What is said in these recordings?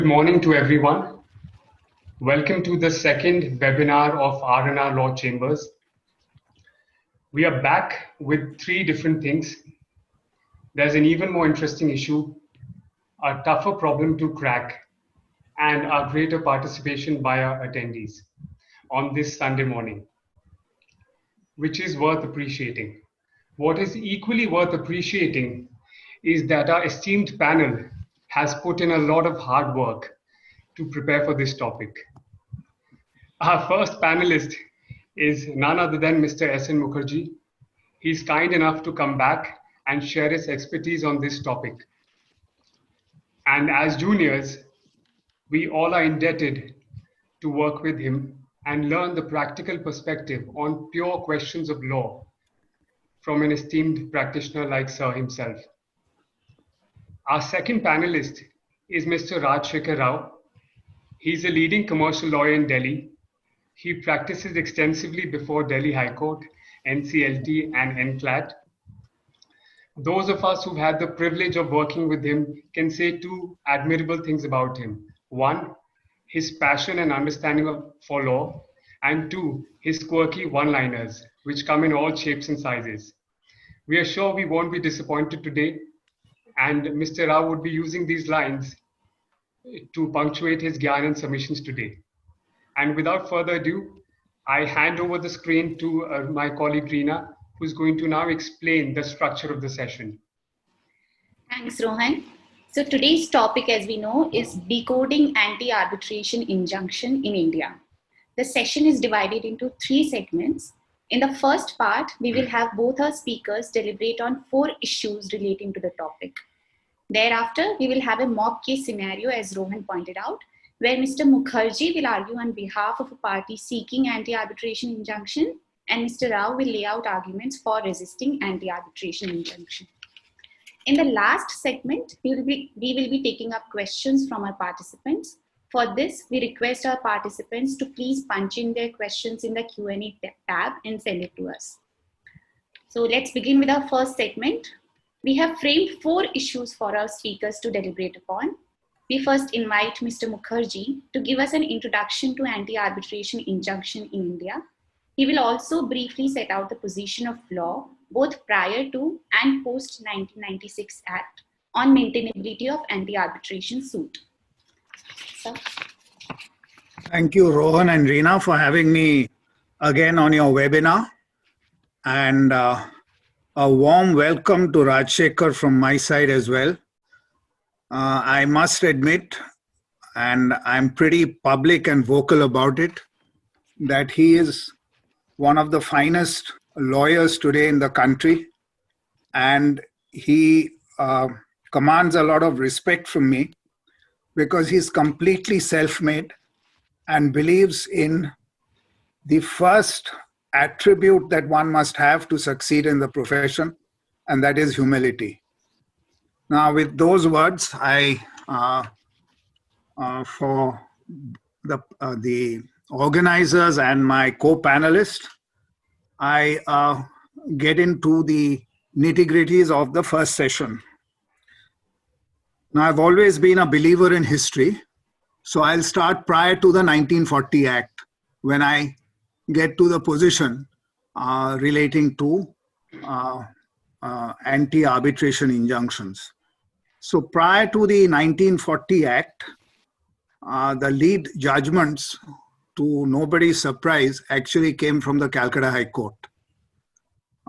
Good morning to everyone. Welcome to the second webinar of R&R Law Chambers. We are back with three different things. There's an even more interesting issue, a tougher problem to crack, and our greater participation by our attendees on this Sunday morning, which is worth appreciating. What is equally worth appreciating is that our esteemed panel has put in a lot of hard work to prepare for this topic. Our first panelist is none other than Mr. S.N. Mukherjee. He's kind enough to come back and share his expertise on this topic. And as juniors, we all are indebted to work with him and learn the practical perspective on pure questions of law from an esteemed practitioner like Sir himself. Our second panelist is Mr. Rajshekhar Rao. He's a leading commercial lawyer in Delhi. He practices extensively before Delhi High Court, NCLT, and NCLAT. Those of us who've had the privilege of working with him can say two admirable things about him. One, his passion and understanding for law, and two, his quirky one-liners, which come in all shapes and sizes. We are sure we won't be disappointed today, and Mr. Rao would be using these lines to punctuate his Gyan and submissions today. And without further ado, I hand over the screen to my colleague Reena, who's going to now explain the structure of the session. Thanks, Rohan. So today's topic, as we know, is decoding anti-arbitration injunction in India. The session is divided into three segments. In the first part, we will have both our speakers deliberate on 4 issues relating to the topic. Thereafter, we will have a mock case scenario, as Rohan pointed out, where Mr. Mukherjee will argue on behalf of a party seeking anti-arbitration injunction, and Mr. Rao will lay out arguments for resisting anti-arbitration injunction. In the last segment, we will be taking up questions from our participants. For this, we request our participants to please punch in their questions in the Q&A tab and send it to us. So let's begin with our first segment. We have framed 4 issues for our speakers to deliberate upon. We first invite Mr. Mukherjee to give us an introduction to anti-arbitration injunction in India. He will also briefly set out the position of law, both prior to and post 1996 Act, on maintainability of anti-arbitration suit. Sir? Thank you, Rohan and Reena, for having me again on your webinar. And a warm welcome to Rajshekhar from my side as well. I must admit, and I'm pretty public and vocal about it, that he is one of the finest lawyers today in the country, and he commands a lot of respect from me because he's completely self-made and believes in the first attribute that one must have to succeed in the profession, and that is humility. Now, with those words, for the organizers and my co-panelists, I get into the nitty-gritties of the first session. Now, I've always been a believer in history, so I'll start prior to the 1940 Act when I get to the position relating to anti-arbitration injunctions. So prior to the 1940 Act, the lead judgments, to nobody's surprise, actually came from the Calcutta High Court.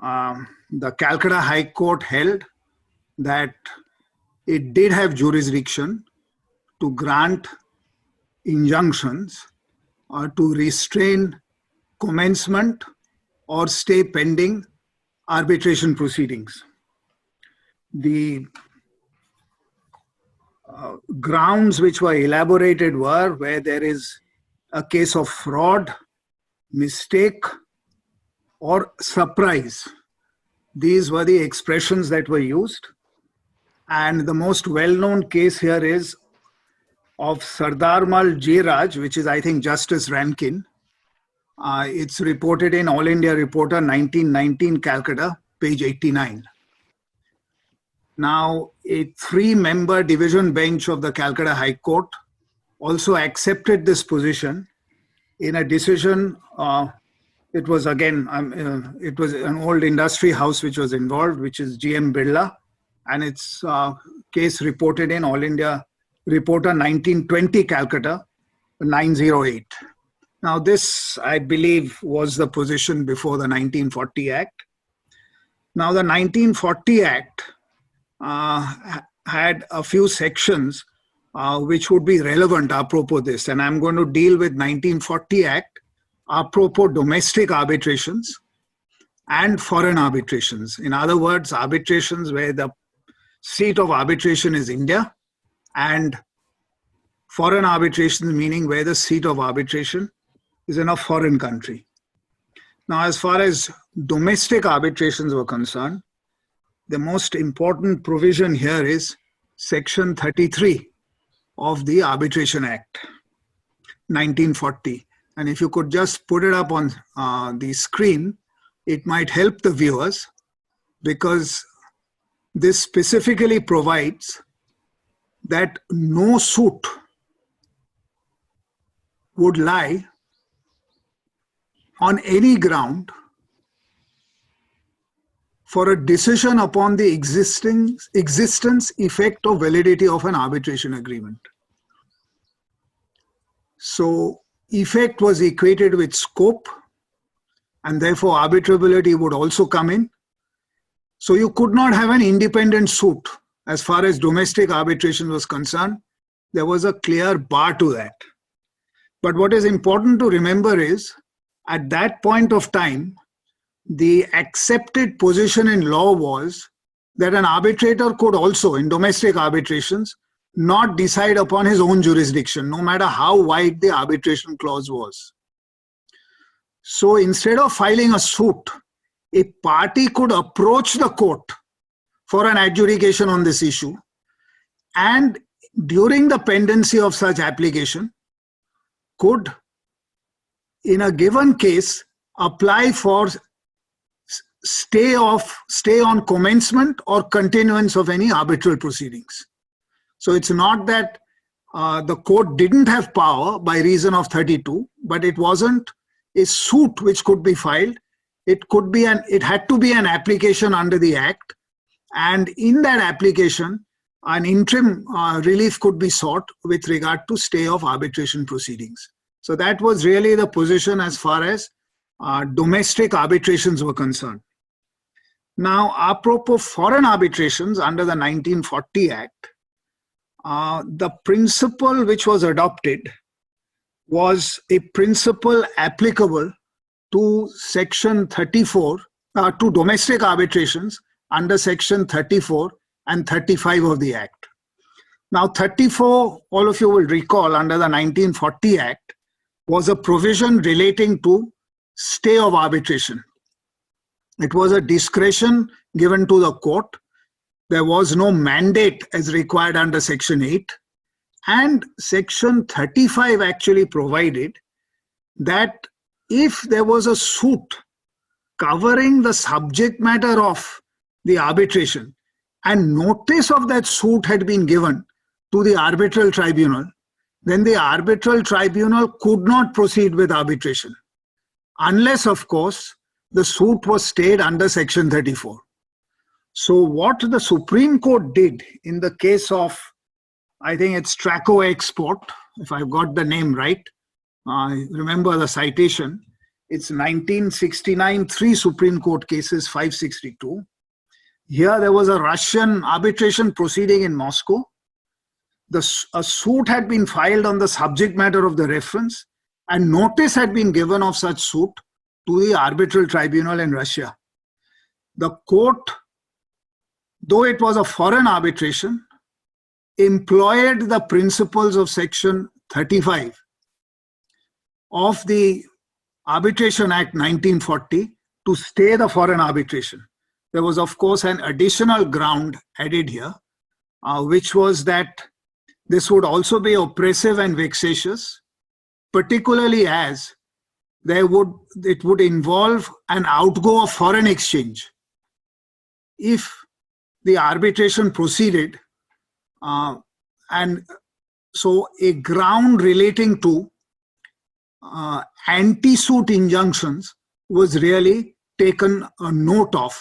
The Calcutta High Court held that it did have jurisdiction to grant injunctions or to restrain commencement or stay pending arbitration proceedings. The grounds which were elaborated were where there is a case of fraud, mistake, or surprise. These were the expressions that were used. And the most well-known case here is of Sardarmal Jairaj, which is, I think, Justice Rankin. It's reported in All India Reporter 1919 Calcutta, page 89. Now, a 3-member division bench of the Calcutta High Court also accepted this position in a decision. It was again, it was an old industry house which was involved, which is GM Birla, and its case reported in All India Reporter 1920 Calcutta 908. Now this, I believe, was the position before the 1940 Act. Now the 1940 Act had a few sections which would be relevant apropos this, and I'm going to deal with 1940 Act apropos domestic arbitrations and foreign arbitrations. In other words, arbitrations where the seat of arbitration is India, and foreign arbitrations meaning where the seat of arbitration is in a foreign country. Now, as far as domestic arbitrations were concerned, the most important provision here is Section 33 of the Arbitration Act, 1940. And if you could just put it up on the screen, it might help the viewers, because this specifically provides that no suit would lie on any ground for a decision upon the existence, effect, or validity of an arbitration agreement. So effect was equated with scope, and therefore arbitrability would also come in. So you could not have an independent suit as far as domestic arbitration was concerned. There was a clear bar to that. But what is important to remember is, at that point of time, the accepted position in law was that an arbitrator could also, in domestic arbitrations, not decide upon his own jurisdiction, no matter how wide the arbitration clause was. So instead of filing a suit, a party could approach the court for an adjudication on this issue, and during the pendency of such application, could, in a given case, apply for stay on commencement or continuance of any arbitral proceedings. So it's not that the court didn't have power by reason of 32, but it wasn't a suit which could be filed. It had to be an application under the Act, and in that application, an interim relief could be sought with regard to stay of arbitration proceedings. So that was really the position as far as domestic arbitrations were concerned. Now, apropos foreign arbitrations under the 1940 Act, the principle which was adopted was a principle applicable to Section 34, to domestic arbitrations under Section 34 and 35 of the Act. Now, 34, all of you will recall, under the 1940 Act, was a provision relating to stay of arbitration. It was a discretion given to the court. There was no mandate as required under Section 8. And Section 35 actually provided that if there was a suit covering the subject matter of the arbitration and notice of that suit had been given to the arbitral tribunal, then the arbitral tribunal could not proceed with arbitration, unless, of course, the suit was stayed under Section 34. So what the Supreme Court did in the case of, I think it's Traco Export, if I've got the name right, remember the citation, it's 1969, 3 Supreme Court cases, 562. Here there was a Russian arbitration proceeding in Moscow. A suit had been filed on the subject matter of the reference, and notice had been given of such suit to the arbitral tribunal in Russia. The court, though it was a foreign arbitration, employed the principles of Section 35 of the Arbitration Act 1940 to stay the foreign arbitration. There was, of course, an additional ground added here, which was that this would also be oppressive and vexatious, particularly as it would involve an outgo of foreign exchange if the arbitration proceeded and So a ground relating to anti-suit injunctions was really taken a note of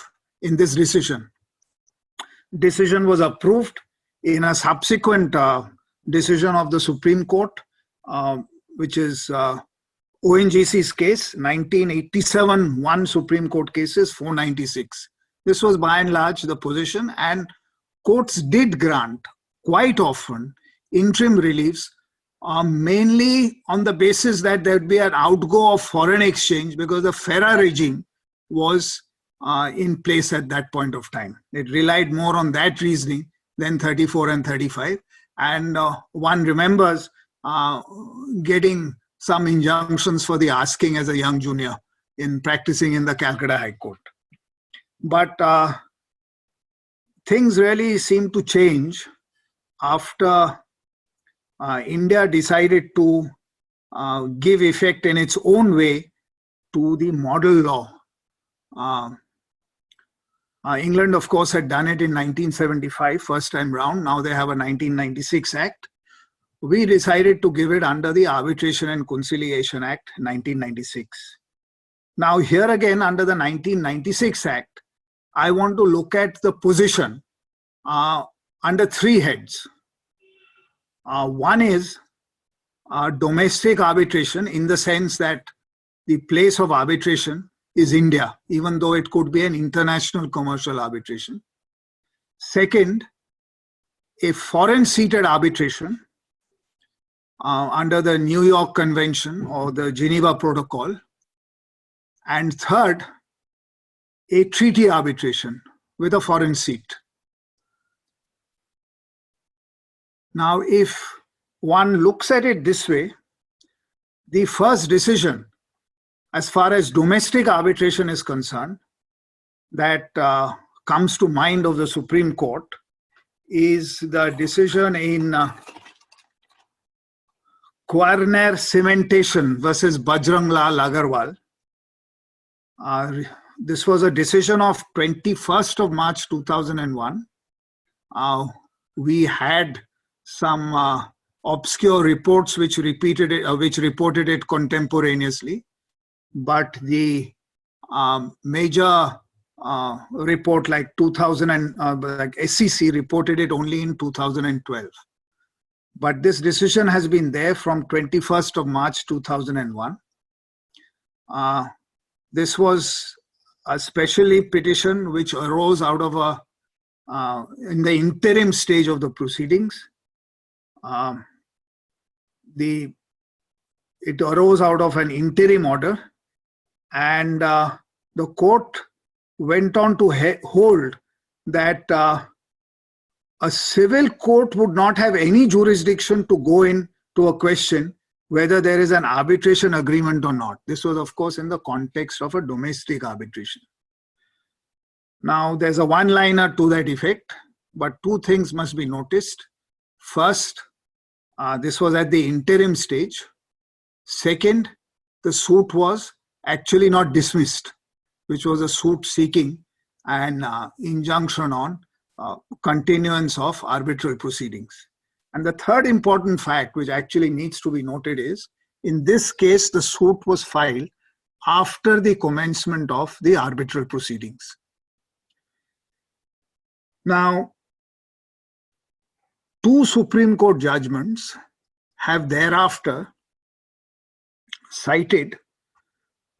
in this decision. Decision was approved in a subsequent decision of the Supreme Court, which is ONGC's case, 1987, one Supreme Court cases, 496. This was by and large the position, and courts did grant quite often interim reliefs, mainly on the basis that there would be an outgo of foreign exchange because the FERA regime was in place at that point of time. It relied more on that reasoning than 34 and 35. And one remembers getting some injunctions for the asking as a young junior in practicing in the Calcutta High Court. But things really seem to change after India decided to give effect in its own way to the model law. England, of course, had done it in 1975, first time round. Now they have a 1996 Act. We decided to give it under the Arbitration and Conciliation Act, 1996. Now here again, under the 1996 Act, I want to look at the position under three heads. One is domestic arbitration, in the sense that the place of arbitration is India, even though it could be an international commercial arbitration. Second, a foreign seated arbitration under the New York Convention or the Geneva Protocol. And third, a treaty arbitration with a foreign seat. Now, if one looks at it this way, the first decision, as far as domestic arbitration is concerned, that comes to mind of the Supreme Court is the decision in Quarner Cementation versus Bajrang Lal Agarwal. This was a decision of 21st of March 2001. We had some obscure reports which reported it contemporaneously, but the major report like 2000 like SEC reported it only in 2012. But this decision has been there from 21st of March 2001. This was a specially petition which arose out of in the interim stage of the proceedings. It arose out of an interim order, and the court went on to hold that a civil court would not have any jurisdiction to go into a question whether there is an arbitration agreement or not. This was, of course, in the context of a domestic arbitration. Now, there's a one-liner to that effect, but two things must be noticed. First, this was at the interim stage. Second, the suit was actually not dismissed, which was a suit seeking an injunction on continuance of arbitral proceedings. And the third important fact, which actually needs to be noted, is in this case, the suit was filed after the commencement of the arbitral proceedings. Now, two Supreme Court judgments have thereafter cited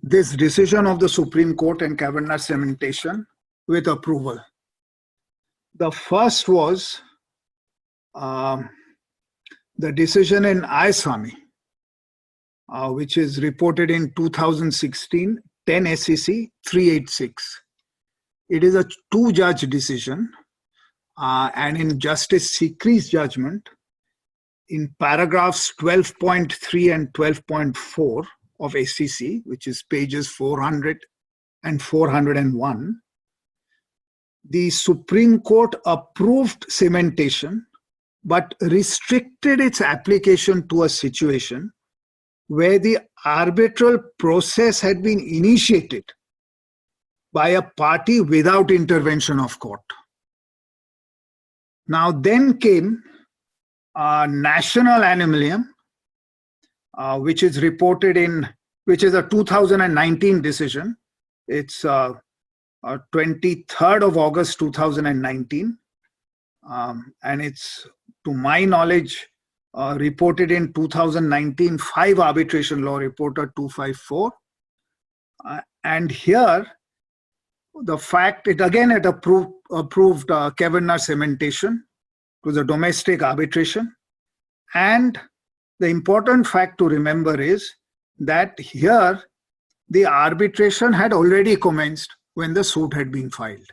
this decision of the Supreme Court and Quarner Cementation with approval. The first was the decision in Ayaswamy, which is reported in 2016, 10 SEC 386. It is a two-judge decision, and in Justice Sikri's judgment, in paragraphs 12.3 and 12.4 of SEC, which is pages 400 and 401, the Supreme Court approved cementation, but restricted its application to a situation where the arbitral process had been initiated by a party without intervention of court. Now then came National Animalium, which is reported in, which is a 2019 decision. It's 23rd of August 2019, and it's, to my knowledge, reported in 2019 5 Arbitration Law Reporter 254. And here, the fact, it approved Kevernor cementation. It was a domestic arbitration. And the important fact to remember is that here, the arbitration had already commenced when the suit had been filed.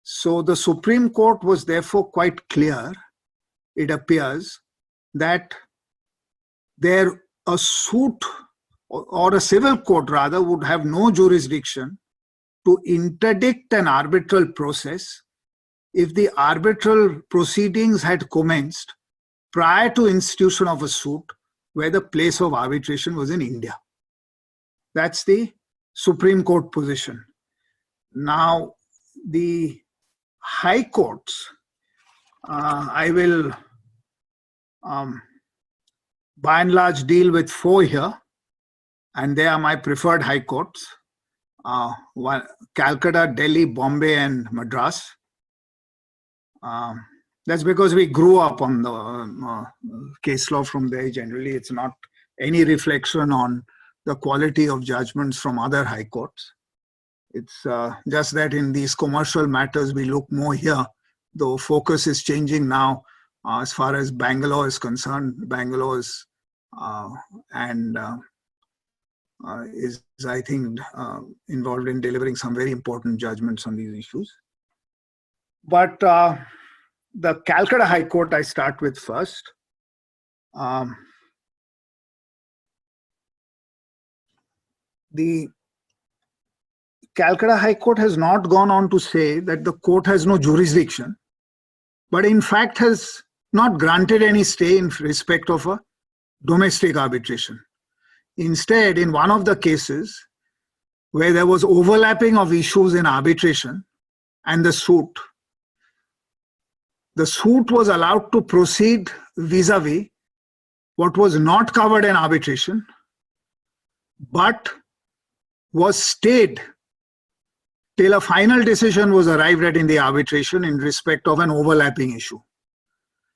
So the Supreme Court was therefore quite clear, it appears, that a suit or a civil court rather would have no jurisdiction to interdict an arbitral process if the arbitral proceedings had commenced prior to institution of a suit where the place of arbitration was in India. That's the Supreme Court position. Now, the high courts, I will by and large deal with 4 here, and they are my preferred high courts: Calcutta, Delhi, Bombay, and Madras. That's because we grew up on the case law from there. Generally, it's not any reflection on the quality of judgments from other high courts. It's just that in these commercial matters, we look more here, though focus is changing now as far as Bangalore is concerned. Bangalore is, is I think, involved in delivering some very important judgments on these issues. But the Calcutta High Court I start with first. The Calcutta High Court has not gone on to say that the court has no jurisdiction, but in fact has not granted any stay in respect of a domestic arbitration. Instead, in one of the cases where there was overlapping of issues in arbitration and the suit was allowed to proceed vis-a-vis what was not covered in arbitration, but was stayed till a final decision was arrived at in the arbitration in respect of an overlapping issue.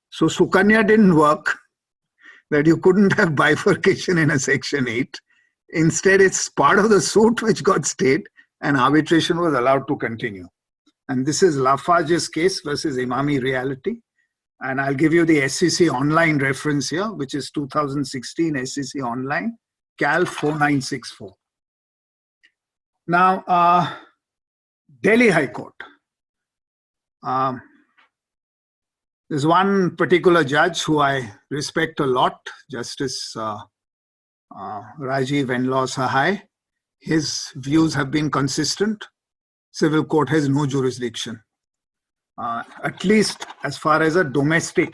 So Sukanya didn't work, that you couldn't have bifurcation in a Section 8. Instead, it's part of the suit which got stayed and arbitration was allowed to continue. And this is Lafarge's case versus Imami Realty. And I'll give you the SEC online reference here, which is 2016 SEC online, Cal 4964. Now, Delhi High Court. There's one particular judge who I respect a lot, Justice Rajiv Venlaw Sahai. His views have been consistent. Civil court has no jurisdiction, at least as far as a domestic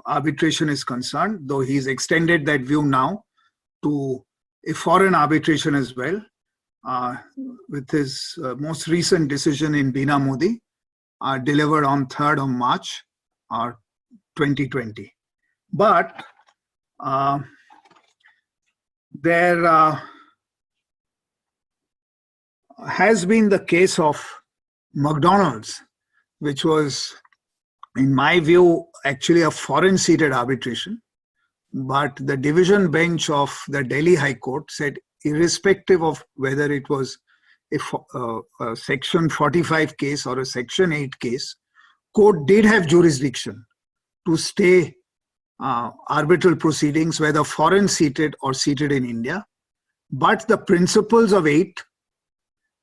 arbitration is concerned, though he's extended that view now to a foreign arbitration as well, with his most recent decision in Bina Modi, delivered on 3rd of March 2020. But there has been the case of McDonald's, which was, in my view, actually a foreign-seated arbitration. But the division bench of the Delhi High Court said, irrespective of whether it was a Section 45 case or a Section 8 case, court did have jurisdiction to stay arbitral proceedings, whether foreign seated or seated in India. But the principles of 8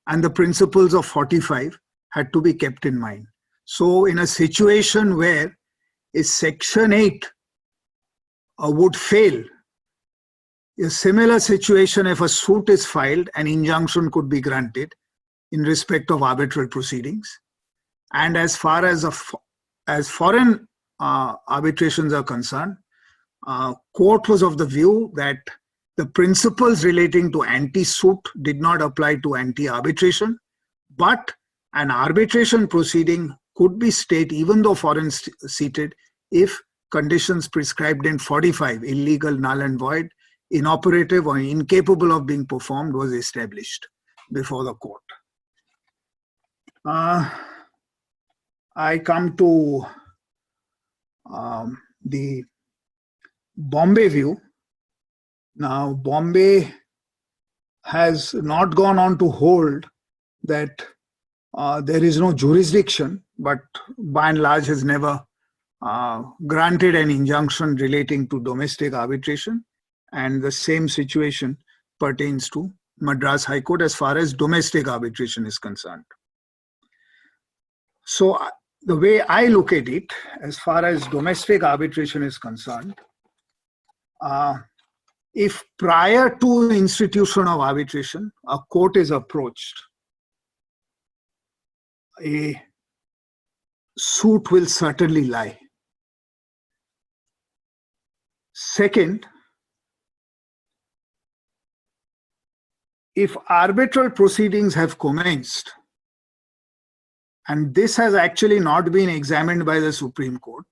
and the principles of 45 had to be kept in mind. So in a situation where a Section 8 would fail, a similar situation, if a suit is filed, an injunction could be granted in respect of arbitral proceedings. And as far as foreign arbitrations are concerned, court was of the view that the principles relating to anti-suit did not apply to anti-arbitration, but an arbitration proceeding could be stayed even though foreign seated if conditions prescribed in 45, illegal, null and void, inoperative or incapable of being performed, was established before the court. I come to the Bombay view. Now, Bombay has not gone on to hold that there is no jurisdiction, but by and large has never granted an injunction relating to domestic arbitration, and the same situation pertains to Madras High Court as far as domestic arbitration is concerned. So the way I look at it, as far as domestic arbitration is concerned, if prior to institution of arbitration, a court is approached, a suit will certainly lie. Second, if arbitral proceedings have commenced, and this has actually not been examined by the Supreme Court,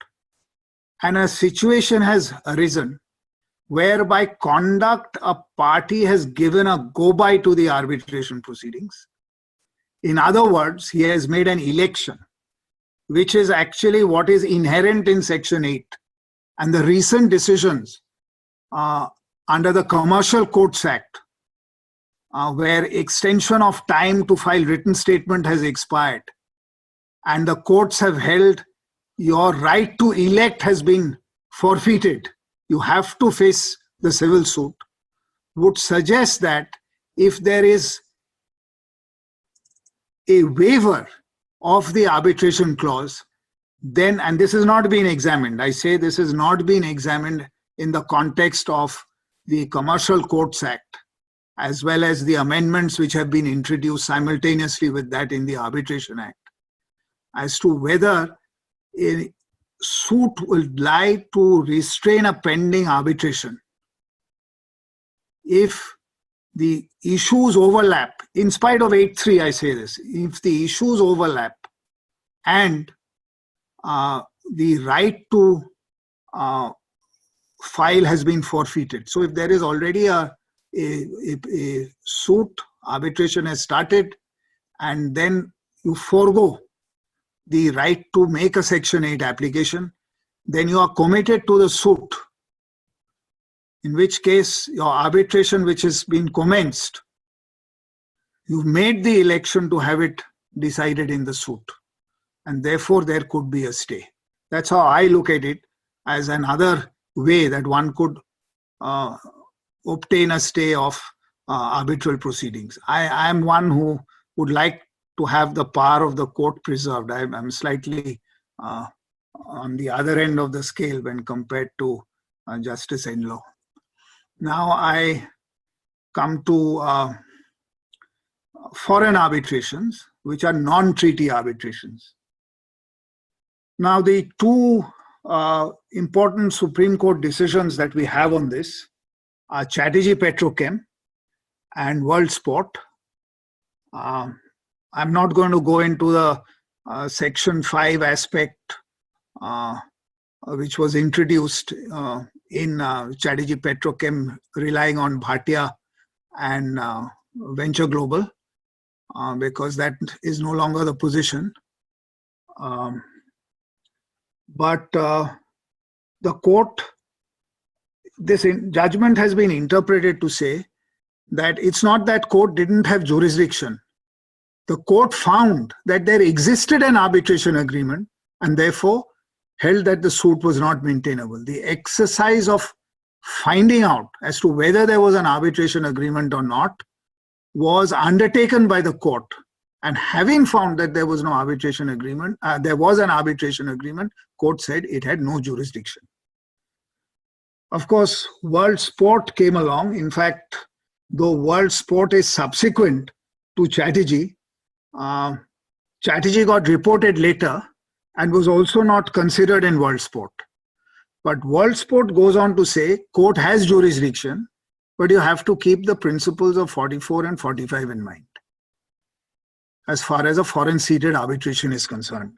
and a situation has arisen whereby conduct a party has given a go-by to the arbitration proceedings. In other words, he has made an election, which is actually what is inherent in Section 8. And the recent decisions under the Commercial Courts Act, where extension of time to file written statement has expired, and the courts have held your right to elect has been forfeited, you have to face the civil suit, would suggest that if there is a waiver of the arbitration clause, then, and this has not been examined, I say this has not been examined in the context of the Commercial Courts Act, as well as the amendments which have been introduced simultaneously with that in the Arbitration Act, as to whether a suit will lie to restrain a pending arbitration. If the issues overlap, in spite of 8.3 I say this, if the issues overlap and the right to file has been forfeited. So if there is already a suit, arbitration has started, and then you forego the right to make a Section 8 application, then you are committed to the suit, in which case your arbitration which has been commenced, you've made the election to have it decided in the suit, and therefore there could be a stay. That's how I look at it, as another way that one could obtain a stay of arbitral proceedings. I am one who would like to have the power of the court preserved. I'm slightly on the other end of the scale when compared to Justice Enloe. Now I come to foreign arbitrations, which are non-treaty arbitrations. Now the two important Supreme Court decisions that we have on this are Chatterjee Petrochem and World Sport. I'm not going to go into the Section 5 aspect which was introduced in Chatterjee Petrochem, relying on Bhatia and Venture Global, because that is no longer the position. But the court, this judgment has been interpreted to say that it's not that court didn't have jurisdiction. The court found that there existed an arbitration agreement and therefore held that the suit was not maintainable. The exercise of finding out as to whether there was an arbitration agreement or not was undertaken by the court. And having found that there was no arbitration agreement, there was an arbitration agreement, court said it had no jurisdiction. Of course, World Sport came along. In fact, though World Sport is subsequent to Chatterjee, Chatterjee got reported later and was also not considered in World Sport. But World Sport goes on to say court has jurisdiction, but you have to keep the principles of 44 and 45 in mind as far as a foreign seated arbitration is concerned.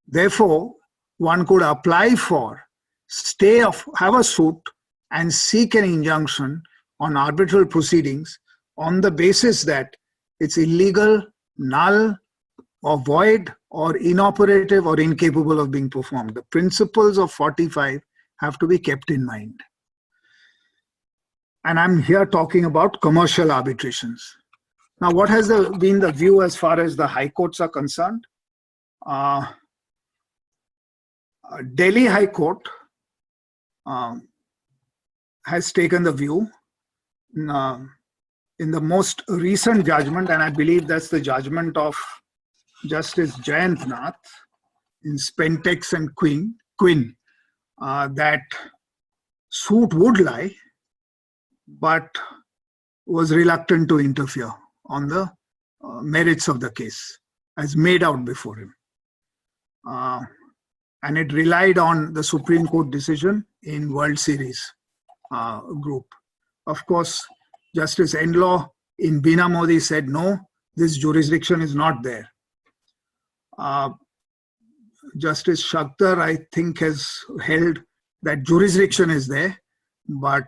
Therefore, one could apply for stay of, have a suit and seek an injunction on arbitral proceedings on the basis that it's illegal, null, or void, or inoperative, or incapable of being performed. The principles of 45 have to be kept in mind. And I'm here talking about commercial arbitrations. Now, what has been the view as far as the high courts are concerned? Delhi High Court has taken the view in the most recent judgment, and I believe that's the judgment of Justice Jayant Nath in Spentex and Quinn, that suit would lie, but was reluctant to interfere on the merits of the case as made out before him. And it relied on the Supreme Court decision in World Series group. Of course, Justice Enlaw in Bina Modi said, no, this jurisdiction is not there. Justice Shakhtar, I think, has held that jurisdiction is there, but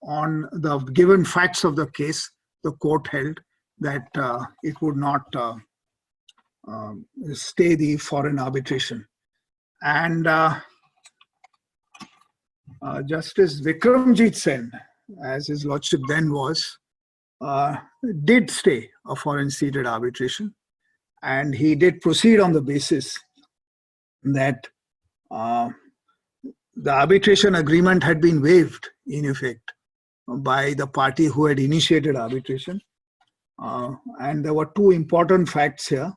on the given facts of the case, the court held that it would not stay the foreign arbitration. And Justice Vikramjit Sen, as his lordship then was, did stay a foreign seated arbitration. And he did proceed on the basis that the arbitration agreement had been waived, in effect, by the party who had initiated arbitration. And there were two important facts here.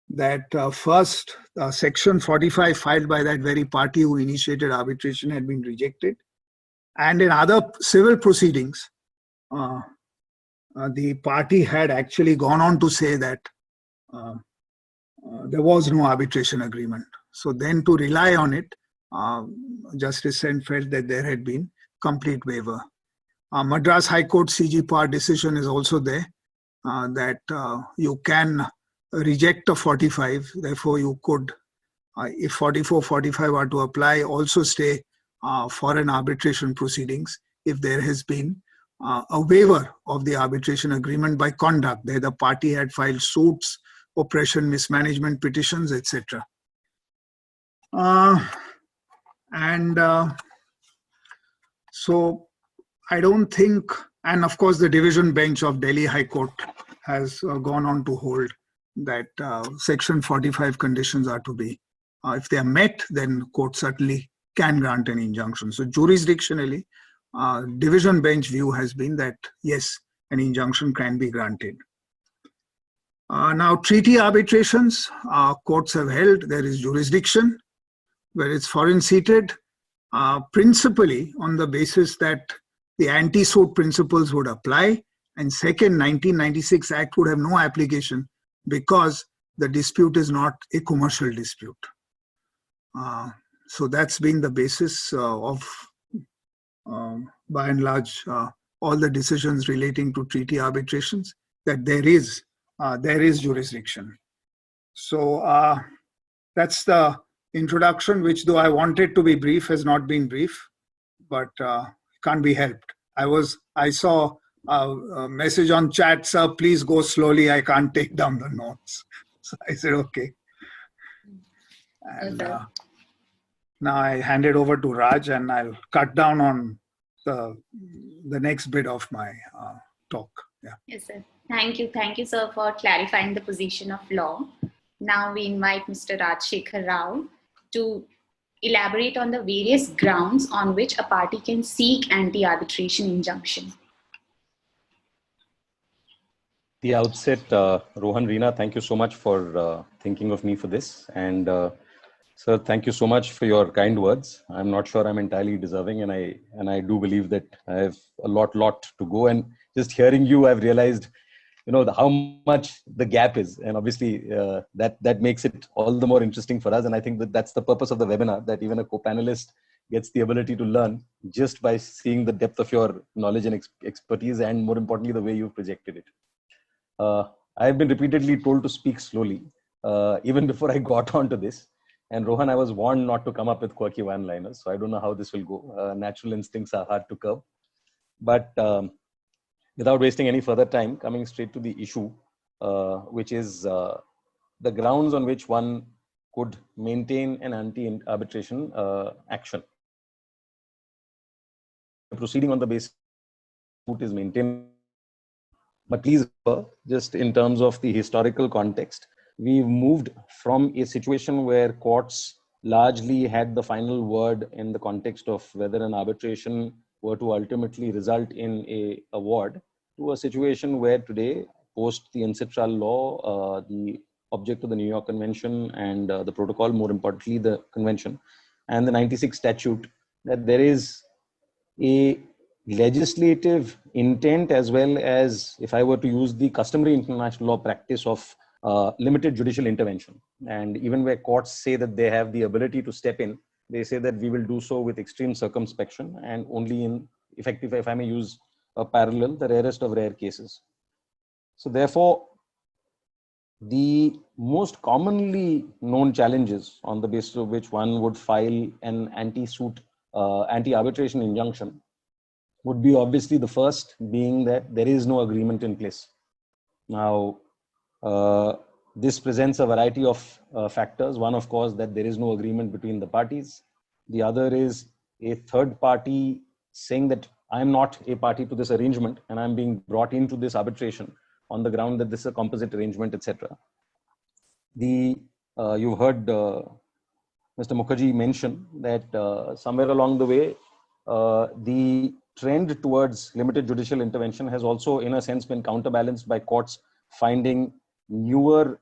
That first, Section 45 filed by that very party who initiated arbitration had been rejected. And in other civil proceedings, the party had actually gone on to say that there was no arbitration agreement. So then to rely on it, Justice Sen felt that there had been complete waiver. Madras High Court CG Par decision is also there, that you can reject a 45, therefore you could, if 44, 45 are to apply, also stay foreign arbitration proceedings if there has been a waiver of the arbitration agreement by conduct. There the party had filed suits, oppression, mismanagement petitions, etc. So I don't think, and of course the division bench of Delhi High Court has gone on to hold that Section 45 conditions are to be, if they are met, then court certainly can grant an injunction. So jurisdictionally, division bench view has been that yes, an injunction can be granted. Now treaty arbitrations, courts have held there is jurisdiction where it's foreign seated, principally on the basis that the anti-suit principles would apply, and second, 1996 Act would have no application because the dispute is not a commercial dispute. So that's been the basis of, by and large, all the decisions relating to treaty arbitrations, that there is jurisdiction. So that's the introduction, which, though I wanted to be brief, has not been brief, but can't be helped. I saw a message on chat, sir, please go slowly, I can't take down the notes. So I said, okay. And now I hand it over to Raj, and I'll cut down on the next bit of my talk. Yeah. Yes, sir. Thank you, sir, for clarifying the position of law. Now we invite Mr. Rajshekhar Rao to elaborate on the various grounds on which a party can seek anti-arbitration injunction. The outset, Rohan, Reena, thank you so much for thinking of me for this. And sir, thank you so much for your kind words. I'm not sure I'm entirely deserving, and I do believe that I have a lot to go. And just hearing you, I've realized, how much the gap is. And obviously that makes it all the more interesting for us. And I think that's the purpose of the webinar, that even a co-panelist gets the ability to learn just by seeing the depth of your knowledge and expertise, and more importantly, the way you've projected it. I've been repeatedly told to speak slowly, even before I got onto this. And Rohan, I was warned not to come up with quirky one-liners, so I don't know how this will go. Natural instincts are hard to curb. But without wasting any further time, coming straight to the issue, which is the grounds on which one could maintain an anti-arbitration action. Proceeding on the basis is maintained. But please, just in terms of the historical context, we've moved from a situation where courts largely had the final word in the context of whether an arbitration were to ultimately result in a award, to a situation where today, post the ancestral law, the object of the New York Convention and the protocol, more importantly, the convention and the 96 statute, that there is a legislative intent, as well as, if I were to use the customary international law practice of limited judicial intervention. And even where courts say that they have the ability to step in, they say that we will do so with extreme circumspection and only in effective, if I may use a parallel, the rarest of rare cases. So therefore, the most commonly known challenges on the basis of which one would file an anti-suit, anti-arbitration injunction would be obviously the first being that there is no agreement in place. Now, this presents a variety of factors. One, of course, that there is no agreement between the parties. The other is a third party saying that I'm not a party to this arrangement and I'm being brought into this arbitration on the ground that this is a composite arrangement, etc. You've heard Mr. Mukherjee mention that somewhere along the way, the trend towards limited judicial intervention has also, in a sense, been counterbalanced by courts finding newer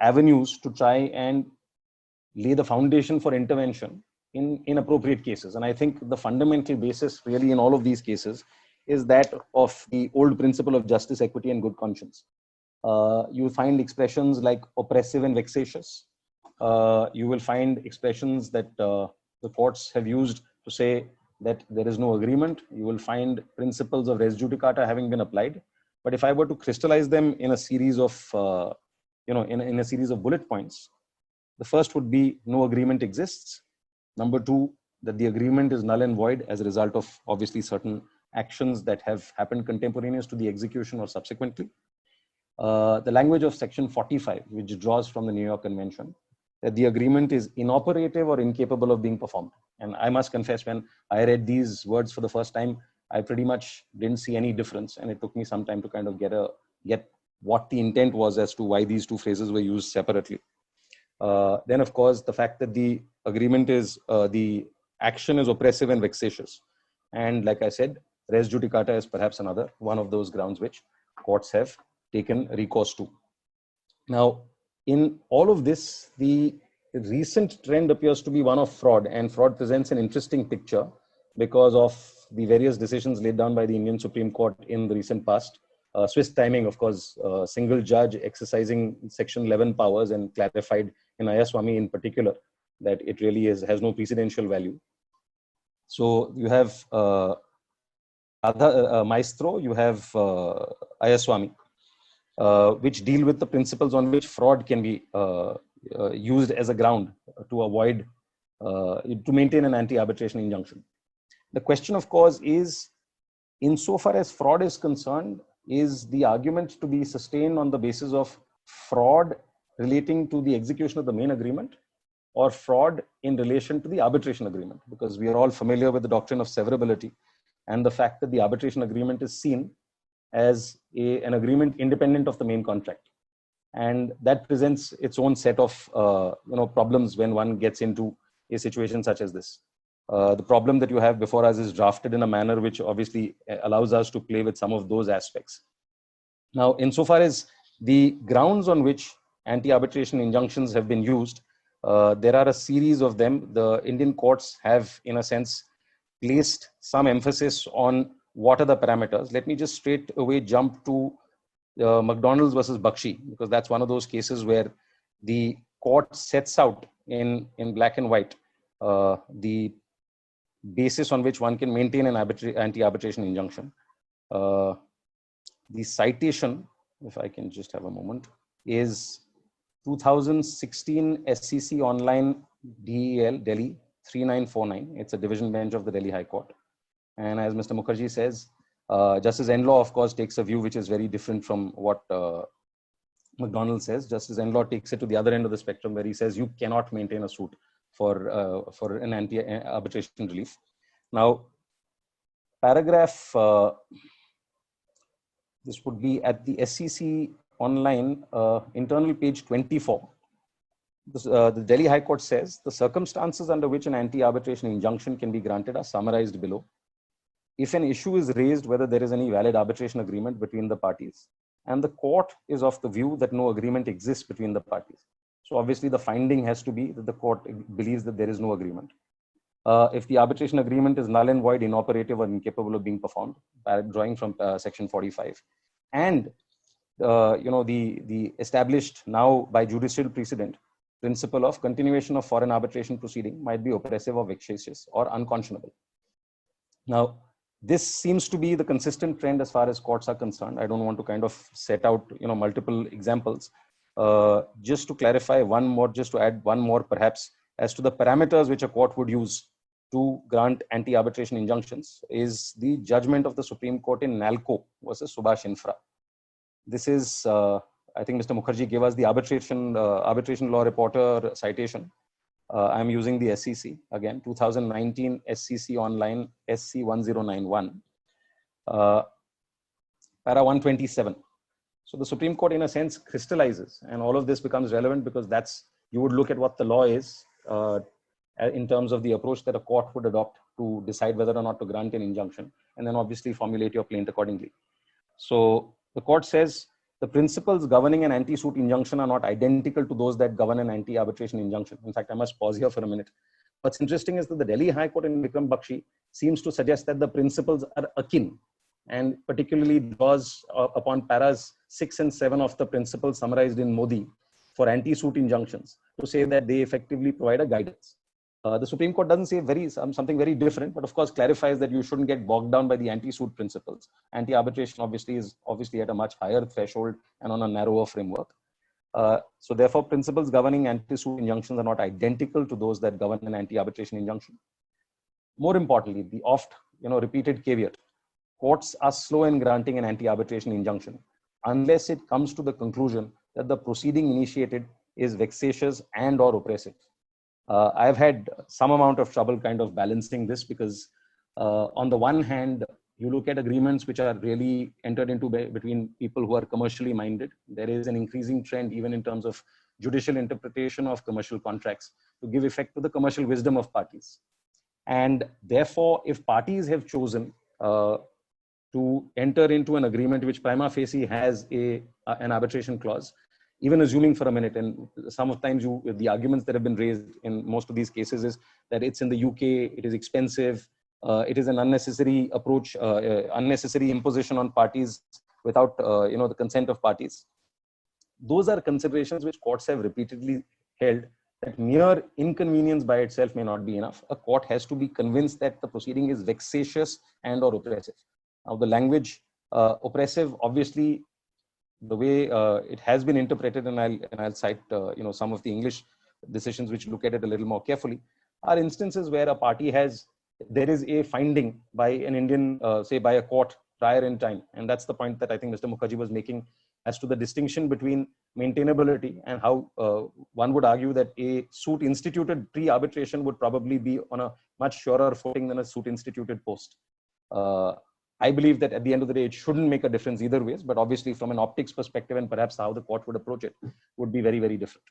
avenues to try and lay the foundation for intervention in appropriate cases. And I think the fundamental basis really in all of these cases is that of the old principle of justice, equity, and good conscience. You will find expressions like oppressive and vexatious. You will find expressions that the courts have used to say that there is no agreement. You will find principles of res judicata having been applied. But if I were to crystallize them in a series of, in a series of bullet points, the first would be no agreement exists. Number two, that the agreement is null and void as a result of obviously certain actions that have happened contemporaneous to the execution or subsequently. The language of section 45, which draws from the New York Convention, that the agreement is inoperative or incapable of being performed. And I must confess, when I read these words for the first time, I pretty much didn't see any difference. And it took me some time to kind of get what the intent was as to why these two phrases were used separately. Then, of course, the fact that the agreement is, the action is oppressive and vexatious. And like I said, res judicata is perhaps another one of those grounds which courts have taken recourse to. Now, in all of this, the recent trend appears to be one of fraud, and fraud presents an interesting picture because of the various decisions laid down by the Indian Supreme Court in the recent past. Swiss timing, of course, single judge exercising section 11 powers and clarified in Ayaswamy in particular that it really has no precedential value. So you have Maestro, you have Ayaswamy, which deal with the principles on which fraud can be used as a ground to avoid, to maintain an anti-arbitration injunction. The question, of course, is, insofar as fraud is concerned, is the argument to be sustained on the basis of fraud relating to the execution of the main agreement or fraud in relation to the arbitration agreement? Because we are all familiar with the doctrine of severability and the fact that the arbitration agreement is seen as an agreement independent of the main contract. And that presents its own set of problems when one gets into a situation such as this. The problem that you have before us is drafted in a manner which obviously allows us to play with some of those aspects. Now, insofar as the grounds on which anti-arbitration injunctions have been used, there are a series of them. The Indian courts have, in a sense, placed some emphasis on what are the parameters. Let me just straight away jump to McDonald's versus Bakshi, because that's one of those cases where the court sets out in black and white the basis on which one can maintain an anti-arbitration injunction. The citation, if I can just have a moment, is 2016 SCC Online DEL, Delhi 3949. It's a division bench of the Delhi High Court. And as Mr. Mukherjee says, Justice Enlaw, of course, takes a view which is very different from what McDonald says. Justice Enlaw takes it to the other end of the spectrum, where he says you cannot maintain a suit for an anti-arbitration relief. Now, paragraph, this would be at the SCC Online internal page 24. The Delhi High Court says the circumstances under which an anti-arbitration injunction can be granted are summarized below. If an issue is raised whether there is any valid arbitration agreement between the parties, and the court is of the view that no agreement exists between the parties. So obviously the finding has to be that the court believes that there is no agreement. If the arbitration agreement is null and void, inoperative, or incapable of being performed, drawing from section 45, and the established now by judicial precedent principle of continuation of foreign arbitration proceeding might be oppressive or vexatious or unconscionable. Now, this seems to be the consistent trend as far as courts are concerned. I don't want to kind of set out multiple examples. Just to clarify one more, just to add one more perhaps, as to the parameters which a court would use to grant anti-arbitration injunctions, is the judgment of the Supreme Court in NALCO versus Subhash Infra. This is, I think Mr. Mukherjee gave us the arbitration law reporter citation. I'm using the SCC, again, 2019 SCC Online SC 1091, para 127. So the Supreme Court, in a sense, crystallizes, and all of this becomes relevant because that's, you would look at what the law is in terms of the approach that a court would adopt to decide whether or not to grant an injunction, and then obviously formulate your plaint accordingly. So the court says, the principles governing an anti-suit injunction are not identical to those that govern an anti-arbitration injunction. In fact, I must pause here for a minute. What's interesting is that the Delhi High Court in Vikram Bakshi seems to suggest that the principles are akin, and particularly draws upon paras 6 and 7 of the principles summarized in Modi for anti-suit injunctions to say that they effectively provide a guidance. The Supreme Court doesn't say something very different, but of course clarifies that you shouldn't get bogged down by the anti-suit principles. Anti-arbitration is obviously at a much higher threshold and on a narrower framework. So therefore, principles governing anti-suit injunctions are not identical to those that govern an anti-arbitration injunction. More importantly, the oft repeated caveat: courts are slow in granting an anti-arbitration injunction unless it comes to the conclusion that the proceeding initiated is vexatious and or oppressive. I've had some amount of trouble kind of balancing this because on the one hand, you look at agreements which are really entered into between people who are commercially minded. There is an increasing trend even in terms of judicial interpretation of commercial contracts to give effect to the commercial wisdom of parties. And therefore, if parties have chosen to enter into an agreement which prima facie has an arbitration clause, even assuming for a minute, and sometimes the arguments that have been raised in most of these cases is that it's in the UK, it is expensive, it is an unnecessary approach, unnecessary imposition on parties without the consent of parties. Those are considerations which courts have repeatedly held, that mere inconvenience by itself may not be enough. A court has to be convinced that the proceeding is vexatious and or oppressive. Now the language oppressive, obviously, the way it has been interpreted, and I'll cite some of the English decisions which look at it a little more carefully, are instances where a party there is a finding by an Indian, say by a court prior in time, and that's the point that I think Mr. Mukherjee was making as to the distinction between maintainability and how one would argue that a suit instituted pre-arbitration would probably be on a much surer footing than a suit instituted post. I believe that at the end of the day, it shouldn't make a difference either ways, but obviously from an optics perspective and perhaps how the court would approach it would be very, very different.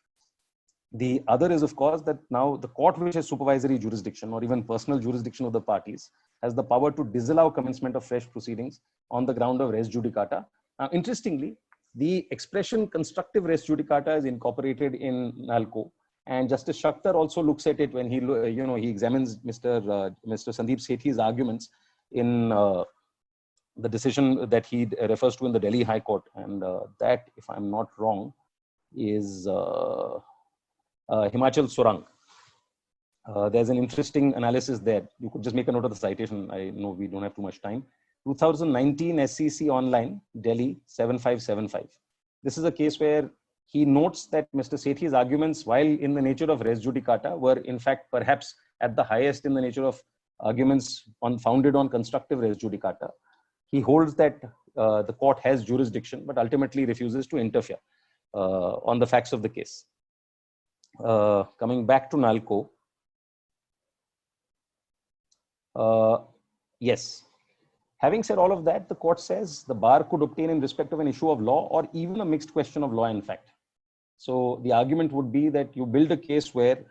The other is, of course, that now the court which has supervisory jurisdiction or even personal jurisdiction of the parties has the power to disallow commencement of fresh proceedings on the ground of res judicata. Now, interestingly, the expression constructive res judicata is incorporated in NALCO, and Justice Shakhtar also looks at it when he examines Mr. Sandeep Sethi's arguments in the decision that he refers to in the Delhi High Court, and that, if I'm not wrong, is Himachal Surang. There's an interesting analysis there. You could just make a note of the citation. I know we don't have too much time. 2019 SCC Online, Delhi 7575. This is a case where he notes that Mr. Sethi's arguments, while in the nature of res judicata, were in fact perhaps at the highest in the nature of arguments founded on constructive res judicata. He holds that the court has jurisdiction, but ultimately refuses to interfere on the facts of the case. Coming back to NALCO, yes. Having said all of that, the court says the bar could obtain in respect of an issue of law or even a mixed question of law in fact. So the argument would be that you build a case where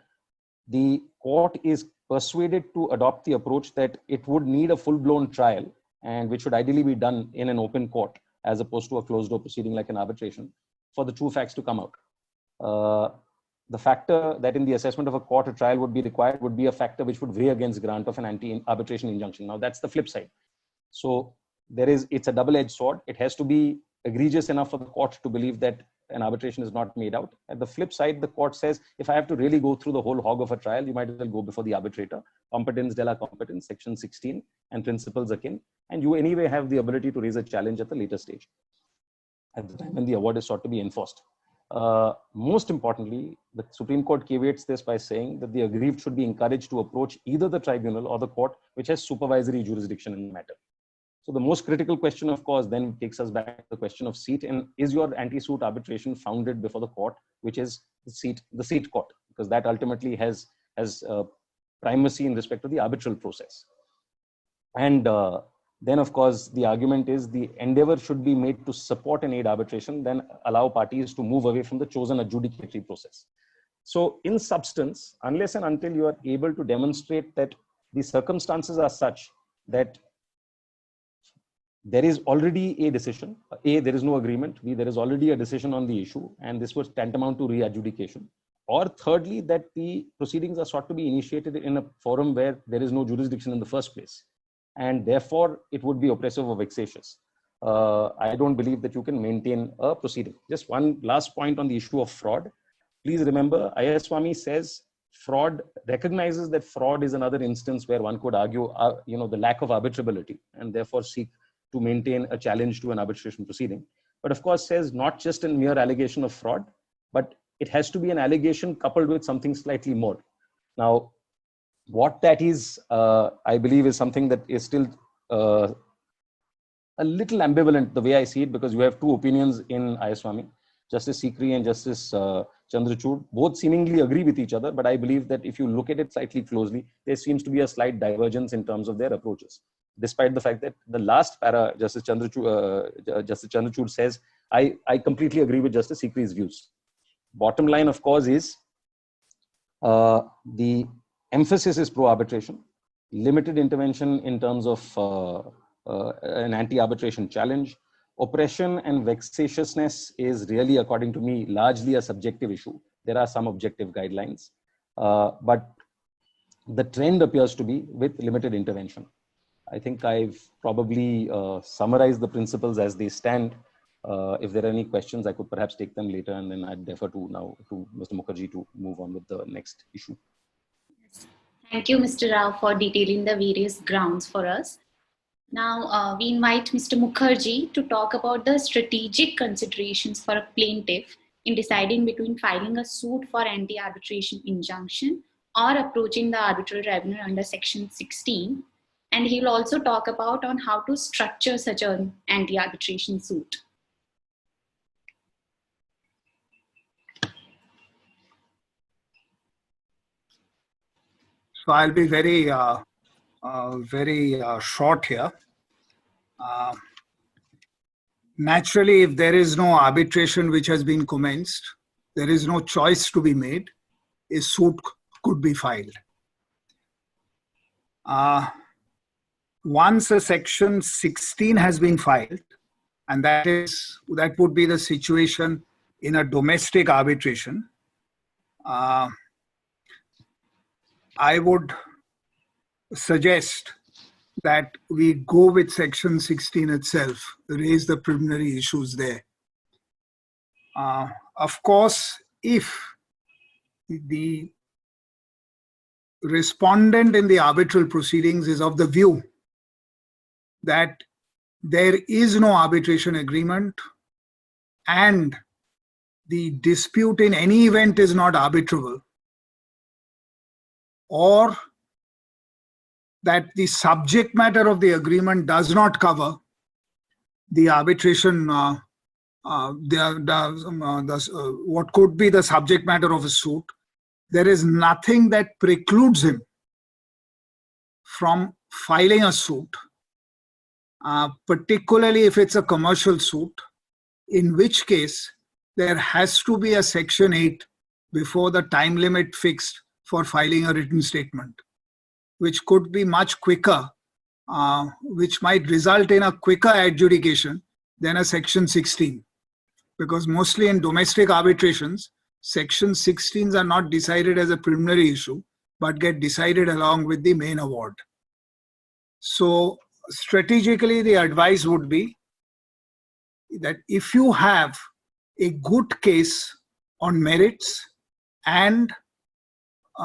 the court is persuaded to adopt the approach that it would need a full-blown trial, and which should ideally be done in an open court as opposed to a closed-door proceeding like an arbitration, for the true facts to come out. The factor that in the assessment of a court a trial would be required would be a factor which would weigh against grant of an anti-arbitration injunction. Now that's the flip side. So it's a double-edged sword. It has to be egregious enough for the court to believe that an arbitration is not made out. At the flip side, the court says, if I have to really go through the whole hog of a trial, you might as well go before the arbitrator. Competence de la competence, section 16, and principles akin. And you anyway have the ability to raise a challenge at the later stage, at the time when the award is sought to be enforced. Most importantly, the Supreme Court caveats this by saying that the aggrieved should be encouraged to approach either the tribunal or the court which has supervisory jurisdiction in the matter. So the most critical question, of course, then takes us back to the question of seat. And is your anti-suit arbitration founded before the court, which is the seat court, because that ultimately has primacy in respect to the arbitral process. And then, of course, the argument is the endeavor should be made to support and aid arbitration, then allow parties to move away from the chosen adjudicatory process. So in substance, unless and until you are able to demonstrate that the circumstances are such that there is already a decision, A, there is no agreement, B, there is already a decision on the issue, and this was tantamount to re-adjudication. Or thirdly, that the proceedings are sought to be initiated in a forum where there is no jurisdiction in the first place, and therefore it would be oppressive or vexatious. I don't believe that you can maintain a proceeding. Just one last point on the issue of fraud. Please remember, Ayaswamy says fraud recognizes that fraud is another instance where one could argue, the lack of arbitrability, and therefore seek to maintain a challenge to an arbitration proceeding. But of course says not just a mere allegation of fraud, but it has to be an allegation coupled with something slightly more. Now, what that is, I believe, is something that is still a little ambivalent the way I see it, because you have two opinions in Ayaswamy. Justice Sikri and Justice Chandrachud both seemingly agree with each other, but I believe that if you look at it slightly closely, there seems to be a slight divergence in terms of their approaches. Despite the fact that the last para, Justice Chandrachud says, I completely agree with Justice Sikri's views. Bottom line, of course, is the emphasis is pro-arbitration, limited intervention in terms of an anti-arbitration challenge. Oppression and vexatiousness is really, according to me, largely a subjective issue. There are some objective guidelines, but the trend appears to be with limited intervention. I think I've probably summarized the principles as they stand. If there are any questions, I could perhaps take them later, and then I'd defer to Mr. Mukherjee to move on with the next issue. Thank you, Mr. Rao, for detailing the various grounds for us. Now, we invite Mr. Mukherjee to talk about the strategic considerations for a plaintiff in deciding between filing a suit for anti-arbitration injunction or approaching the arbitral tribunal under Section 16. And he will also talk about on how to structure such an anti-arbitration suit. So I'll be very short here. Naturally, if there is no arbitration which has been commenced, there is no choice to be made. A suit could be filed. Once a Section 16 has been filed, and that would be the situation in a domestic arbitration, I would suggest that we go with Section 16 itself, raise the preliminary issues there. Of course, if the respondent in the arbitral proceedings is of the view that there is no arbitration agreement and the dispute in any event is not arbitrable, or that the subject matter of the agreement does not cover the arbitration, what could be the subject matter of a suit, there is nothing that precludes him from filing a suit, particularly if it's a commercial suit, in which case there has to be a Section 8 before the time limit fixed for filing a written statement, which could be much quicker, which might result in a quicker adjudication than a Section 16. Because mostly in domestic arbitrations, Section 16s are not decided as a preliminary issue, but get decided along with the main award. So strategically, the advice would be that if you have a good case on merits and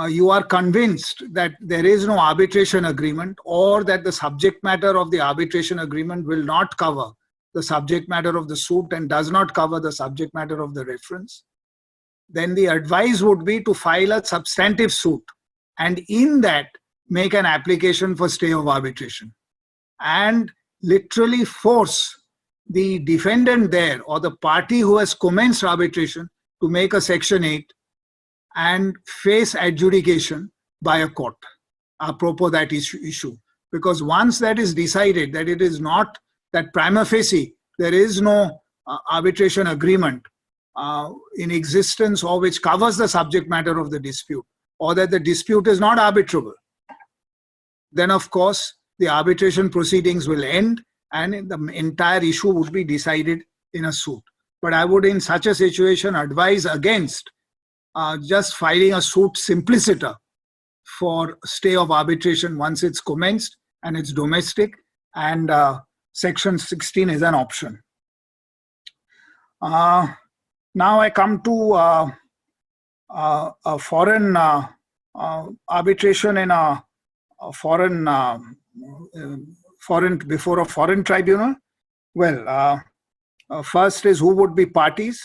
you are convinced that there is no arbitration agreement, or that the subject matter of the arbitration agreement will not cover the subject matter of the suit and does not cover the subject matter of the reference, then the advice would be to file a substantive suit, and in that make an application for stay of arbitration and literally force the defendant there or the party who has commenced arbitration to make a Section 8 and face adjudication by a court apropos that issue. Because once that is decided that it is not, that prima facie there is no arbitration agreement in existence or which covers the subject matter of the dispute, or that the dispute is not arbitrable, then of course the arbitration proceedings will end and the entire issue would be decided in a suit. But I would in such a situation advise against just filing a suit simpliciter for stay of arbitration once it's commenced and it's domestic, and Section 16 is an option. Now I come to a foreign arbitration in a foreign before a foreign tribunal. Well, first is who would be parties,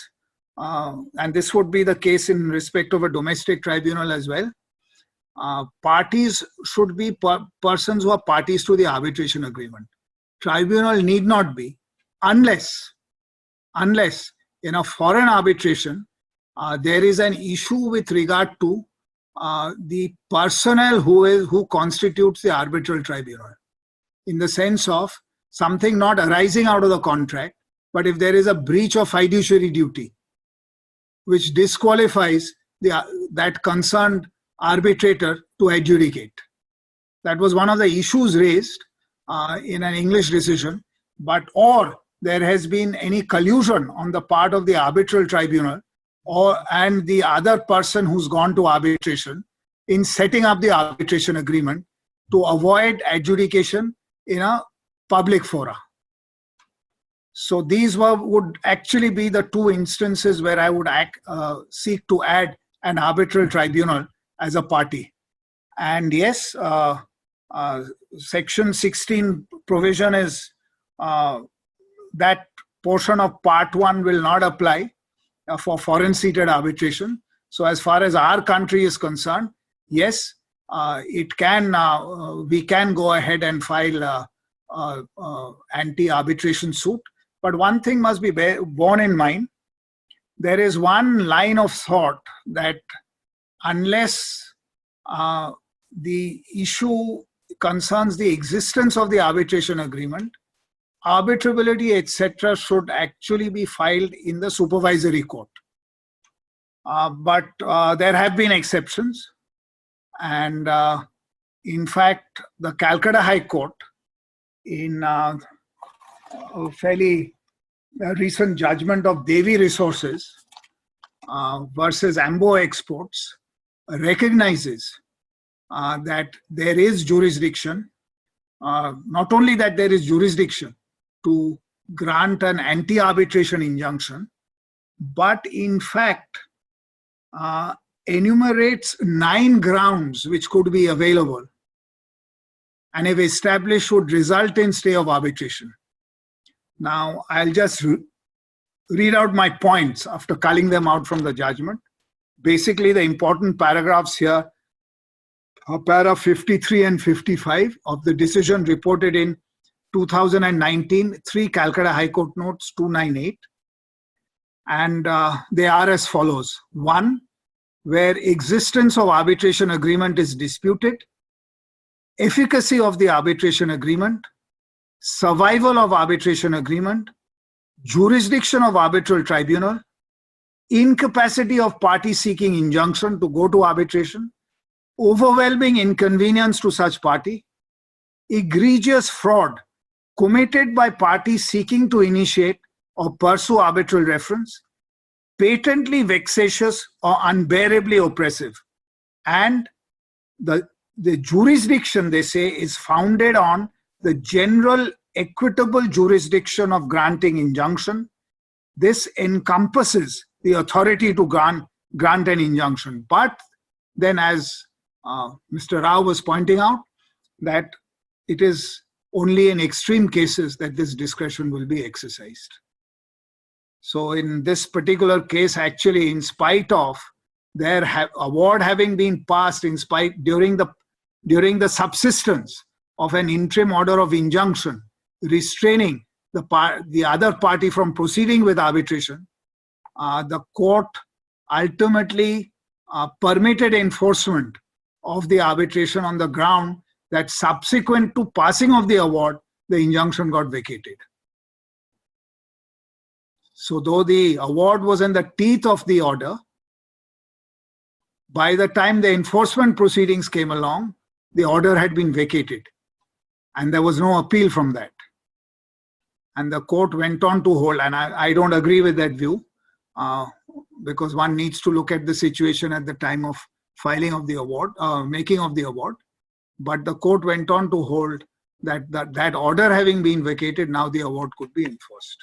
and this would be the case in respect of a domestic tribunal as well. Parties should be persons who are parties to the arbitration agreement. Tribunal need not be, unless in a foreign arbitration there is an issue with regard to the personnel who constitutes the arbitral tribunal, in the sense of something not arising out of the contract, but if there is a breach of fiduciary duty which disqualifies that concerned arbitrator to adjudicate. That was one of the issues raised in an English decision, or there has been any collusion on the part of the arbitral tribunal and the other person who's gone to arbitration in setting up the arbitration agreement to avoid adjudication in a public fora. So these would actually be the two instances where I would seek to add an arbitral tribunal as a party. And yes, Section 16 provision is that portion of Part 1 will not apply for foreign seated arbitration. So as far as our country is concerned, yes, we can go ahead and file anti-arbitration suit. But one thing must be borne in mind. There is one line of thought that unless the issue concerns the existence of the arbitration agreement, arbitrability, etc., should actually be filed in the supervisory court. But there have been exceptions. And in fact, the Calcutta High Court, in a fairly recent judgment of Devi Resources versus Ambo Exports, recognizes that there is jurisdiction, not only that there is jurisdiction to grant an anti-arbitration injunction, but in fact enumerates 9 grounds which could be available and if established would result in stay of arbitration. Now I'll just read out my points after culling them out from the judgment. Basically, the important paragraphs here are paragraph 53 and 55 of the decision reported in 2019, 3 Calcutta High Court Notes 298. And they are as follows. 1, where existence of arbitration agreement is disputed, efficacy of the arbitration agreement, survival of arbitration agreement, jurisdiction of arbitral tribunal, incapacity of party seeking injunction to go to arbitration, overwhelming inconvenience to such party, egregious fraud committed by parties seeking to initiate or pursue arbitral reference, patently vexatious or unbearably oppressive. And the jurisdiction, they say, is founded on the general equitable jurisdiction of granting injunction. This encompasses the authority to grant an injunction. But then, as Mr. Rao was pointing out, that it is only in extreme cases that this discretion will be exercised. So in this particular case, actually, in spite of their award having been passed during the subsistence of an interim order of injunction restraining the other party from proceeding with arbitration, the court ultimately permitted enforcement of the arbitration on the ground that subsequent to passing of the award, the injunction got vacated. So though the award was in the teeth of the order, by the time the enforcement proceedings came along, the order had been vacated and there was no appeal from that. And the court went on to hold, and I don't agree with that view, because one needs to look at the situation at the time of filing of the award, making of the award. But the court went on to hold that order having been vacated, now the award could be enforced.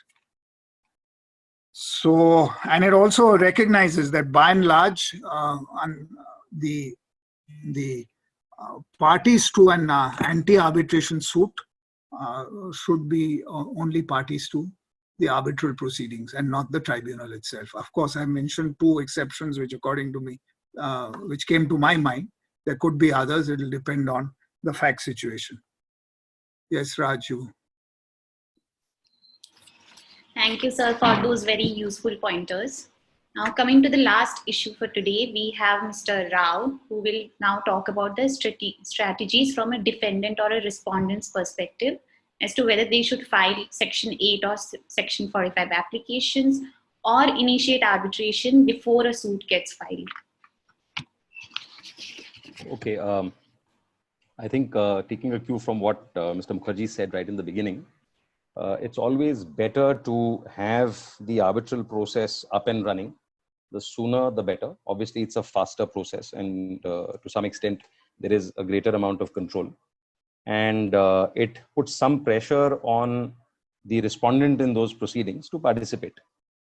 So, and it also recognizes that by and large, the parties to an anti-arbitration suit should be only parties to the arbitral proceedings and not the tribunal itself. Of course, I mentioned 2 exceptions which, according to me, which came to my mind. There could be others. It will depend on the fact situation. Yes, Raju. Thank you, sir, for those very useful pointers. Now, coming to the last issue for today, we have Mr. Rao, who will now talk about the strategies from a defendant or a respondent's perspective as to whether they should file Section 8 or Section 45 applications or initiate arbitration before a suit gets filed. Okay, I think taking a cue from what Mr. Mukherjee said right in the beginning, it's always better to have the arbitral process up and running. The sooner, the better. Obviously, it's a faster process, and to some extent, there is a greater amount of control. And it puts some pressure on the respondent in those proceedings to participate.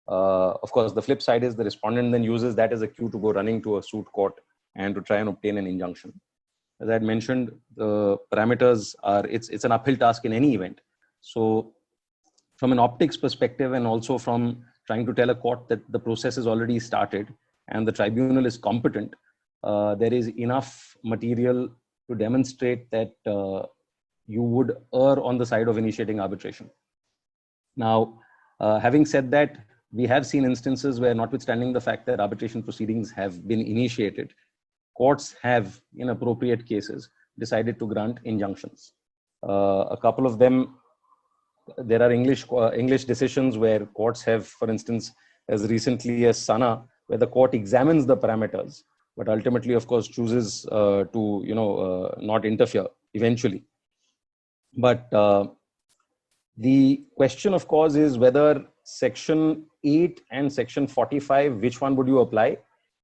Of course, the flip side is the respondent then uses that as a cue to go running to a suit court and to try and obtain an injunction. As I had mentioned, the parameters are, it's an uphill task in any event. So from an optics perspective, and also from trying to tell a court that the process is already started and the tribunal is competent, there is enough material to demonstrate that you would err on the side of initiating arbitration. Now, having said that, we have seen instances where, notwithstanding the fact that arbitration proceedings have been initiated, courts have, in appropriate cases, decided to grant injunctions. A couple of them, there are English decisions where courts have, for instance, as recently as Sana, where the court examines the parameters, but ultimately, of course, chooses to not interfere eventually. But the question, of course, is whether Section 8 and Section 45, which one would you apply?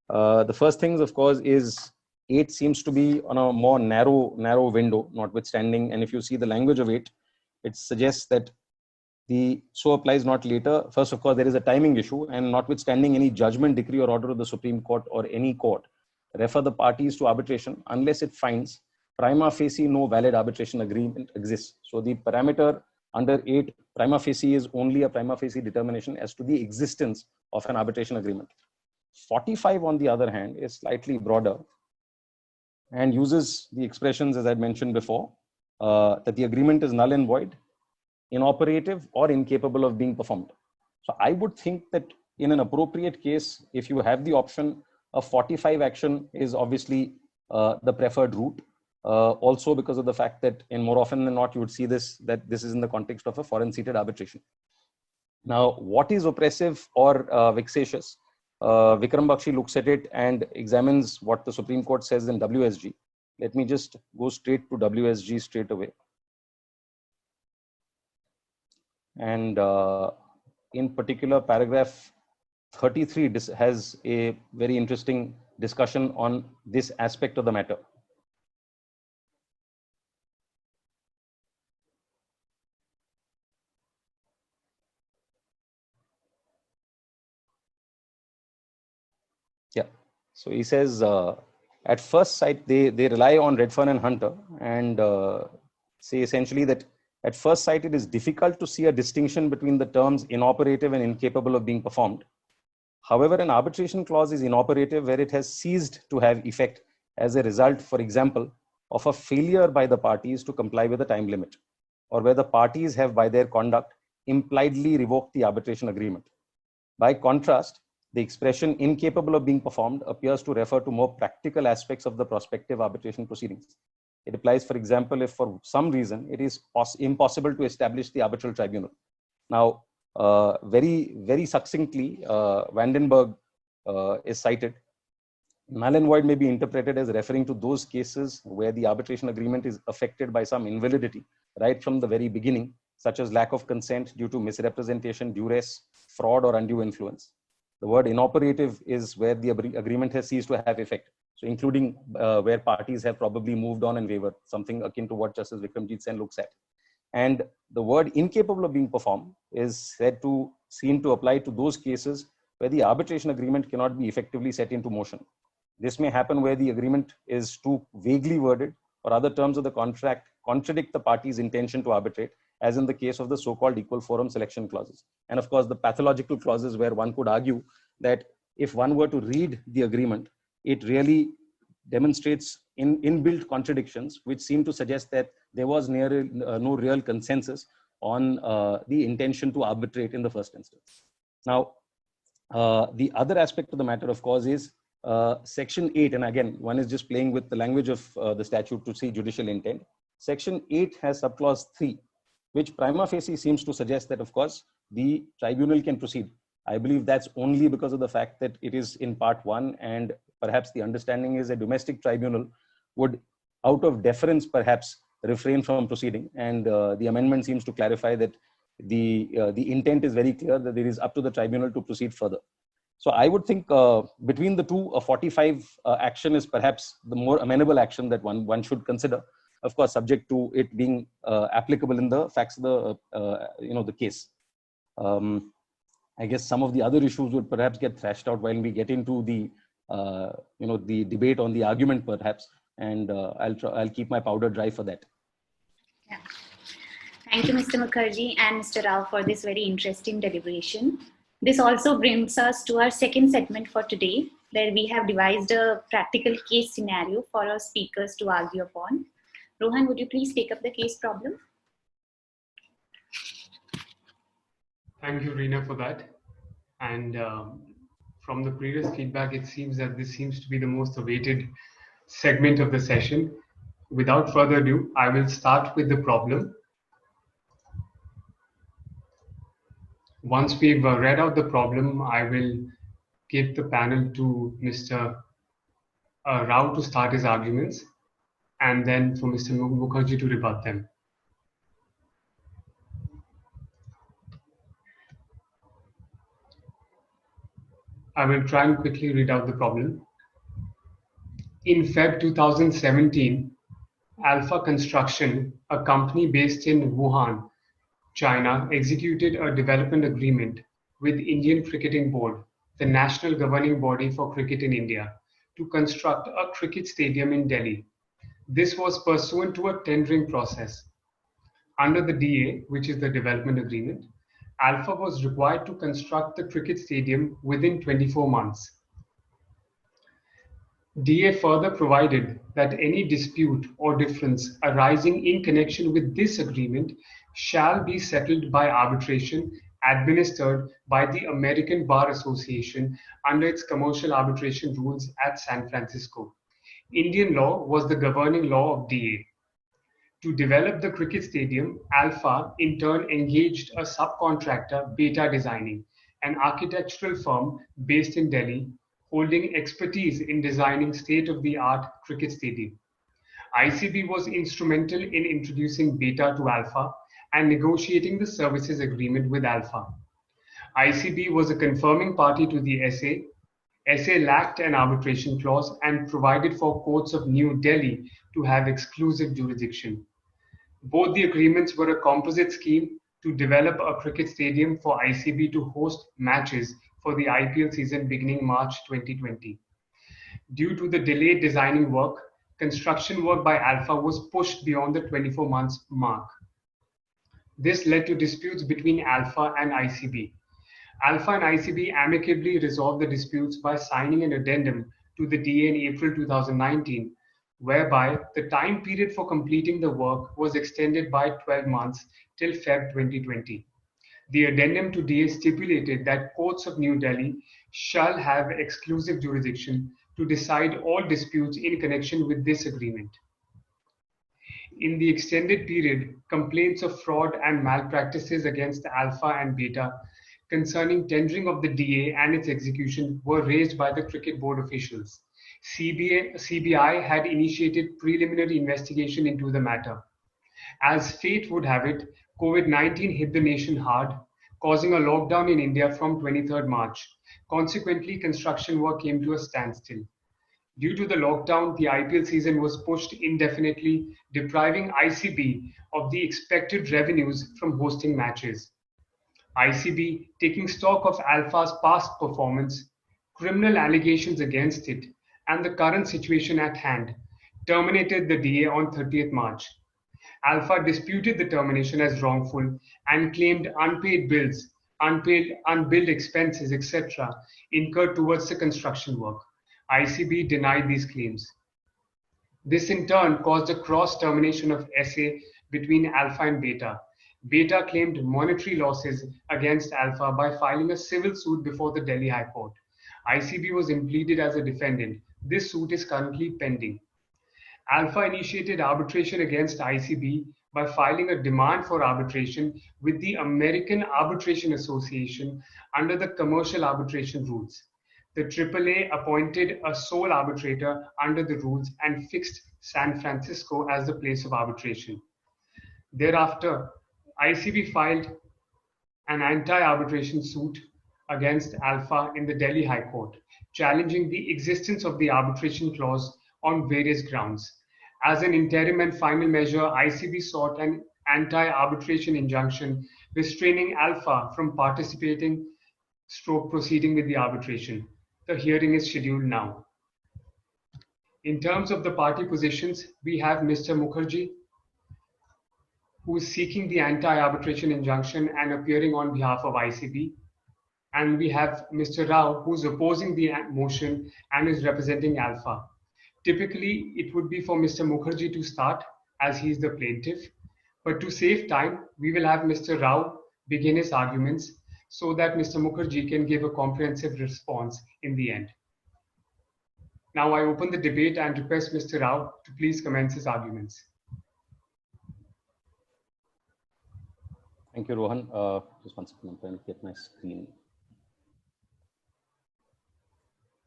The first things, of course, is 8 seems to be on a more narrow window, notwithstanding. And if you see the language of 8, it suggests that the so applies not later. First, of course, there is a timing issue, and notwithstanding any judgment, decree, or order of the Supreme Court or any court, refer the parties to arbitration unless it finds prima facie no valid arbitration agreement exists. So the parameter under 8, prima facie is only a prima facie determination as to the existence of an arbitration agreement. 45, on the other hand, is slightly broader and uses the expressions, as I mentioned before, that the agreement is null and void, inoperative, or incapable of being performed. So I would think that in an appropriate case, if you have the option, a 45 action is obviously the preferred route. Also because of the fact that in more often than not, you would see that this is in the context of a foreign seated arbitration. Now, what is oppressive or vexatious? Vikram Bakshi looks at it and examines what the Supreme Court says in WSG. Let me just go straight to WSG straight away. And in particular, paragraph 33 has a very interesting discussion on this aspect of the matter. Yeah, so he says, at first sight, they rely on Redfern and Hunter and say essentially that at first sight, it is difficult to see a distinction between the terms inoperative and incapable of being performed. However, an arbitration clause is inoperative where it has ceased to have effect as a result, for example, of a failure by the parties to comply with the time limit, or where the parties have by their conduct impliedly revoked the arbitration agreement. By contrast, the expression incapable of being performed appears to refer to more practical aspects of the prospective arbitration proceedings. It applies, for example, if for some reason it is impossible to establish the arbitral tribunal. Now, very, very succinctly, Vandenberg is cited. Null and void may be interpreted as referring to those cases where the arbitration agreement is affected by some invalidity right from the very beginning, such as lack of consent due to misrepresentation, duress, fraud, or undue influence. The word inoperative is where the agreement has ceased to have effect. So including where parties have probably moved on and wavered, something akin to what Justice Vikramjit Sen looks at. And the word incapable of being performed is said to seem to apply to those cases where the arbitration agreement cannot be effectively set into motion. This may happen where the agreement is too vaguely worded or other terms of the contract contradict the party's intention to arbitrate, as in the case of the so-called equal forum selection clauses. And of course, the pathological clauses where one could argue that if one were to read the agreement, it really demonstrates inbuilt contradictions, which seem to suggest that there was no real consensus on the intention to arbitrate in the first instance. Now, the other aspect of the matter, of course, is Section 8, and again, one is just playing with the language of the statute to see judicial intent. Section 8 has subclause 3, which prima facie seems to suggest that, of course, the tribunal can proceed. I believe that's only because of the fact that it is in part 1, and perhaps the understanding is a domestic tribunal would, out of deference, perhaps refrain from proceeding. And the amendment seems to clarify that the intent is very clear that it is up to the tribunal to proceed further. So I would think between the two, a 45 action is perhaps the more amenable action that one should consider. Of course, subject to it being applicable in the facts of the case. I guess some of the other issues would perhaps get thrashed out when we get into the the debate on the argument, perhaps, and I'll keep my powder dry for that. Yeah. Thank you, Mr. Mukherjee and Mr. Rao, for this very interesting deliberation. This also brings us to our second segment for today, where we have devised a practical case scenario for our speakers to argue upon. Rohan, would you please take up the case problem? Thank you, Reena, for that. And from the previous feedback, it seems that this seems to be the most awaited segment of the session. Without further ado, I will start with the problem. Once we've read out the problem, I will give the panel to Mr. Rao to start his arguments, and then for Mr. Mukherjee to rebut them. I will try and quickly read out the problem. In Feb 2017, Alpha Construction, a company based in Wuhan, China, executed a development agreement with Indian Cricketing Board, the national governing body for cricket in India, to construct a cricket stadium in Delhi. This was pursuant to a tendering process. Under the DA, which is the Development Agreement, Alpha was required to construct the cricket stadium within 24 months. DA further provided that any dispute or difference arising in connection with this agreement shall be settled by arbitration administered by the American Bar Association under its commercial arbitration rules at San Francisco. Indian law was the governing law of DA. To develop the cricket stadium, Alpha in turn engaged a subcontractor, Beta Designing, an architectural firm based in Delhi, holding expertise in designing state-of-the-art cricket stadium. ICB was instrumental in introducing Beta to Alpha and negotiating the services agreement with Alpha. ICB was a confirming party to the SA. SA lacked an arbitration clause and provided for courts of New Delhi to have exclusive jurisdiction. Both the agreements were a composite scheme to develop a cricket stadium for ICB to host matches for the IPL season beginning March 2020. Due to the delayed designing work, construction work by Alpha was pushed beyond the 24 months mark. This led to disputes between Alpha and ICB. Alpha and ICB amicably resolved the disputes by signing an addendum to the DA in April 2019, whereby the time period for completing the work was extended by 12 months till Feb 2020. The addendum to DA stipulated that courts of New Delhi shall have exclusive jurisdiction to decide all disputes in connection with this agreement. In the extended period, complaints of fraud and malpractices against Alpha and Beta concerning tendering of the DA and its execution were raised by the cricket board officials. CBI had initiated preliminary investigation into the matter. As fate would have it, COVID-19 hit the nation hard, causing a lockdown in India from 23rd March. Consequently, construction work came to a standstill. Due to the lockdown, the IPL season was pushed indefinitely, depriving ICB of the expected revenues from hosting matches. ICB, taking stock of Alpha's past performance, criminal allegations against it, and the current situation at hand, terminated the DA on 30th March. Alpha disputed the termination as wrongful and claimed unpaid bills, unbilled expenses, etc. incurred towards the construction work. ICB denied these claims. This in turn caused a cross-termination of SA between Alpha and Beta. Beta claimed monetary losses against Alpha by filing a civil suit before the Delhi High Court. ICB was impleaded as a defendant. This suit is currently pending. Alpha initiated arbitration against ICB by filing a demand for arbitration with the American Arbitration Association under the commercial arbitration rules. The AAA appointed a sole arbitrator under the rules and fixed San Francisco as the place of arbitration. Thereafter, ICB filed an anti-arbitration suit against Alpha in the Delhi High Court, challenging the existence of the arbitration clause on various grounds. As an interim and final measure, ICB sought an anti-arbitration injunction restraining Alpha from participating / proceeding with the arbitration. The hearing is scheduled now. In terms of the party positions, we have Mr. Mukherjee, who is seeking the anti-arbitration injunction and appearing on behalf of ICB. And we have Mr. Rao, who's opposing the motion and is representing Alpha. Typically, it would be for Mr. Mukherjee to start, as he is the plaintiff. But to save time, we will have Mr. Rao begin his arguments so that Mr. Mukherjee can give a comprehensive response in the end. Now I open the debate and request Mr. Rao to please commence his arguments. Thank you, Rohan. Just one second, I'm trying to get my screen.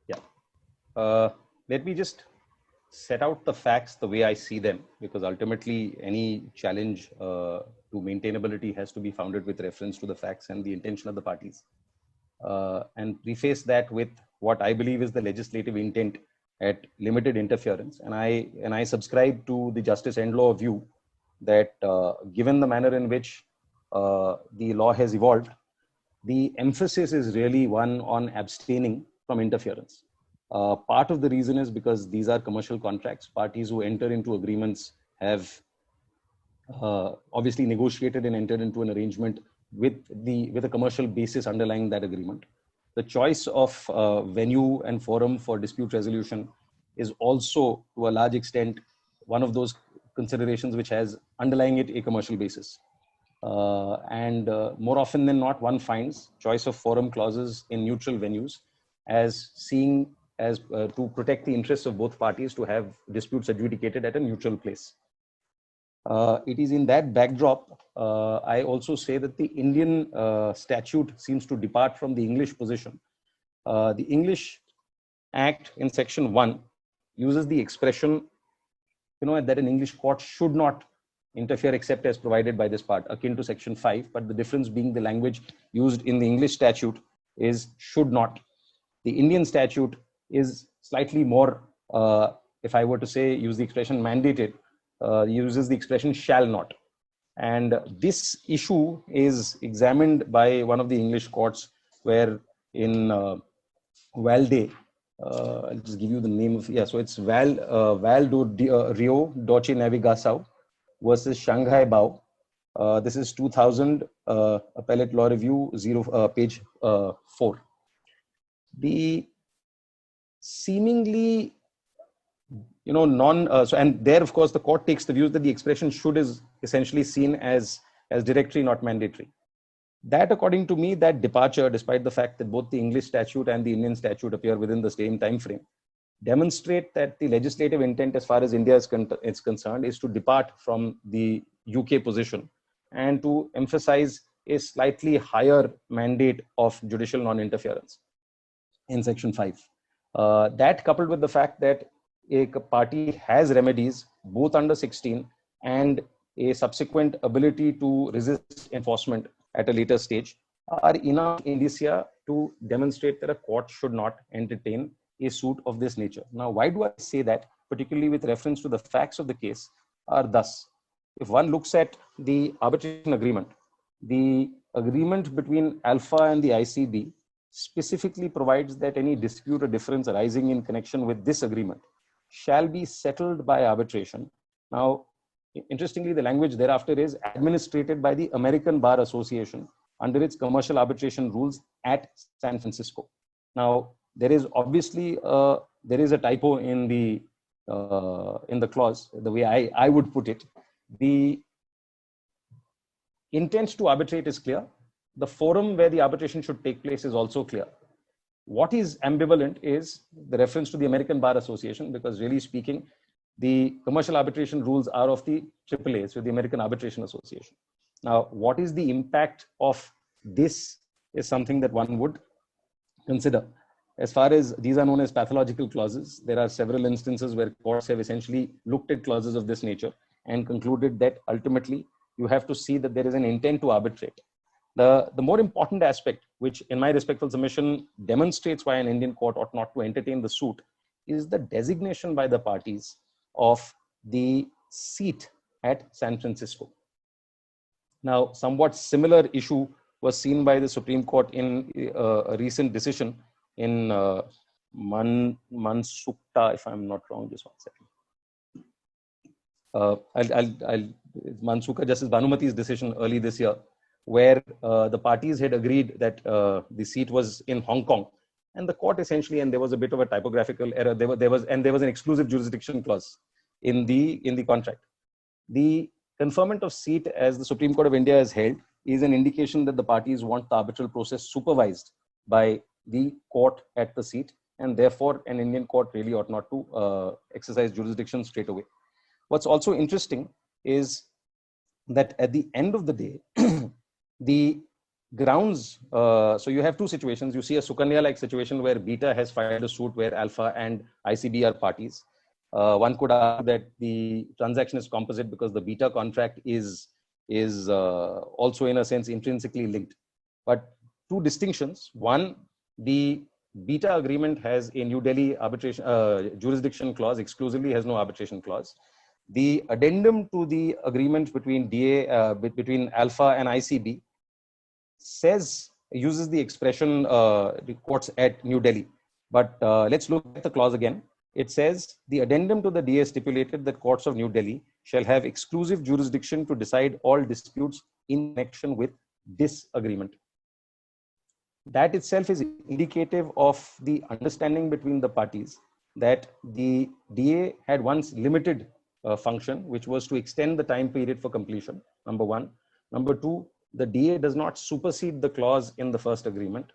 Yeah. Let me just set out the facts the way I see them, because ultimately any challenge to maintainability has to be founded with reference to the facts and the intention of the parties. And preface that with what I believe is the legislative intent at limited interference. And I subscribe to the Justice Endlaw view that given the manner in which the law has evolved, the emphasis is really one on abstaining from interference. Part of the reason is because these are commercial contracts. Parties who enter into agreements have obviously negotiated and entered into an arrangement with a commercial basis underlying that agreement. The choice of venue and forum for dispute resolution is also, to a large extent, one of those considerations which has underlying it a commercial basis. And more often than not, one finds choice of forum clauses in neutral venues as seeing as to protect the interests of both parties to have disputes adjudicated at a neutral place. It is in that backdrop, I also say that the Indian statute seems to depart from the English position. The English Act in section 1 uses the expression, that an English court should not interfere except as provided by this part, akin to section 5, but the difference being the language used in the English statute is should not. The Indian statute is slightly more, if I were to say, use the expression mandated, uses the expression shall not. And this issue is examined by one of the English courts, where in Valde, I'll just give you the name of, so it's Val do Rio Doce Navigação versus Shanghai Bao. This is 2000 Appellate Law Review, page 4. The seemingly, and there, of course, the court takes the view that the expression should is essentially seen as directory, not mandatory. That, according to me, that departure, despite the fact that both the English statute and the Indian statute appear within the same time frame, demonstrate that the legislative intent as far as India is concerned is to depart from the UK position and to emphasize a slightly higher mandate of judicial non-interference in section 5. That, coupled with the fact that a party has remedies both under 16 and a subsequent ability to resist enforcement at a later stage, are enough indicia to demonstrate that a court should not entertain a suit of this nature. Now, why do I say that, particularly with reference to the facts of the case, are thus. If one looks at the arbitration agreement, the agreement between Alpha and the ICB specifically provides that any dispute or difference arising in connection with this agreement shall be settled by arbitration. Now, interestingly, the language thereafter is administrated by the American Bar Association under its commercial arbitration rules at San Francisco. Now, there is obviously there is a typo in the clause, the way I would put it. The intent to arbitrate is clear. The forum where the arbitration should take place is also clear. What is ambivalent is the reference to the American Bar Association, because really speaking, the commercial arbitration rules are of the AAA, so the American Arbitration Association. Now, what is the impact of this is something that one would consider. As far as these are known as pathological clauses, there are several instances where courts have essentially looked at clauses of this nature and concluded that ultimately you have to see that there is an intent to arbitrate. The more important aspect, which in my respectful submission demonstrates why an Indian court ought not to entertain the suit, is the designation by the parties of the seat at San Francisco. Now, somewhat similar issue was seen by the Supreme Court in a recent decision in Mansukta, if I'm not wrong, just 1 second. Mansuka Justice Bhanumati's decision early this year, where the parties had agreed that the seat was in Hong Kong, and the court essentially, and there was a bit of a typographical error. There was an exclusive jurisdiction clause in the contract. The conferment of seat, as the Supreme Court of India has held, is an indication that the parties want the arbitral process supervised by the court at the seat, and therefore an Indian court really ought not to exercise jurisdiction straight away. What's also interesting is that at the end of the day, the grounds, so you have two situations. You see a Sukanya-like situation where Beta has filed a suit where Alpha and ICB are parties. One could argue that the transaction is composite because the Beta contract is also in a sense intrinsically linked. But two distinctions. One, the Beta agreement has a New Delhi arbitration jurisdiction clause, exclusively has no arbitration clause. The addendum to the agreement between between Alpha and ICB uses the expression the courts at New Delhi. But let's look at the clause again. It says the addendum to the DA stipulated that courts of New Delhi shall have exclusive jurisdiction to decide all disputes in connection with disagreement. That itself is indicative of the understanding between the parties that the DA had once limited function, which was to extend the time period for completion, number one. Number two, the DA does not supersede the clause in the first agreement.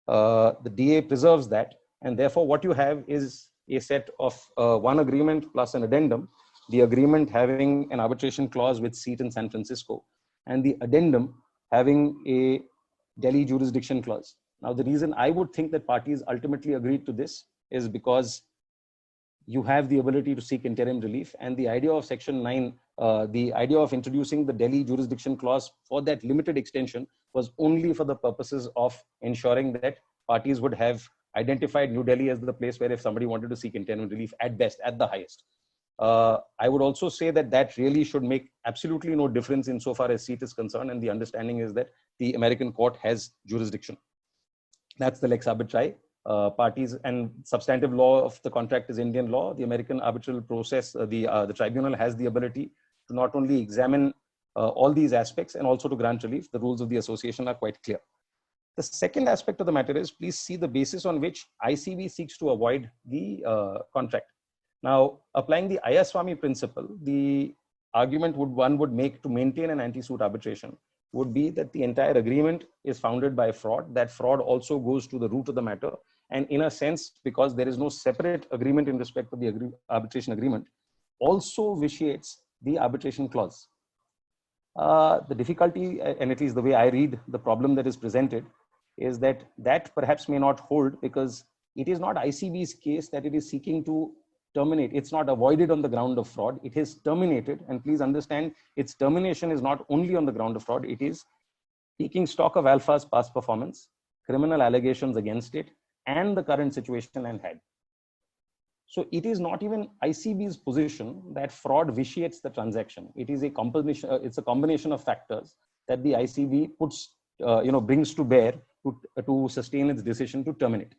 The DA preserves that, and therefore what you have is a set of one agreement plus an addendum, the agreement having an arbitration clause with seat in San Francisco, and the addendum having a Delhi jurisdiction clause. Now, the reason I would think that parties ultimately agreed to this is because you have the ability to seek interim relief, and the idea of Section 9, the idea of introducing the Delhi jurisdiction clause for that limited extension was only for the purposes of ensuring that parties would have identified New Delhi as the place where if somebody wanted to seek interim relief at best, at the highest. I would also say that that really should make absolutely no difference insofar as seat is concerned, and the understanding is that the American court has jurisdiction. That's the lex arbitrae. Parties and substantive law of the contract is Indian law. The American arbitral process, the tribunal has the ability to not only examine all these aspects and also to grant relief. The rules of the association are quite clear. The second aspect of the matter is, please see the basis on which ICB seeks to avoid the contract. Now, applying the Ayaswamy principle, the argument one would make to maintain an anti-suit arbitration would be that the entire agreement is founded by fraud. That fraud also goes to the root of the matter. And in a sense, because there is no separate agreement in respect of the arbitration agreement, also vitiates the arbitration clause. The difficulty, and at least the way I read the problem that is presented, is that that perhaps may not hold, because it is not ICB's case that it is seeking to terminate. It's not avoided on the ground of fraud. It is terminated. And please understand, its termination is not only on the ground of fraud. It is taking stock of Alpha's past performance, criminal allegations against it, and the current situation and had. So it is not even ICB's position that fraud vitiates the transaction. It is a combination. It's a combination of factors that the ICB puts, brings to bear to sustain its decision to terminate.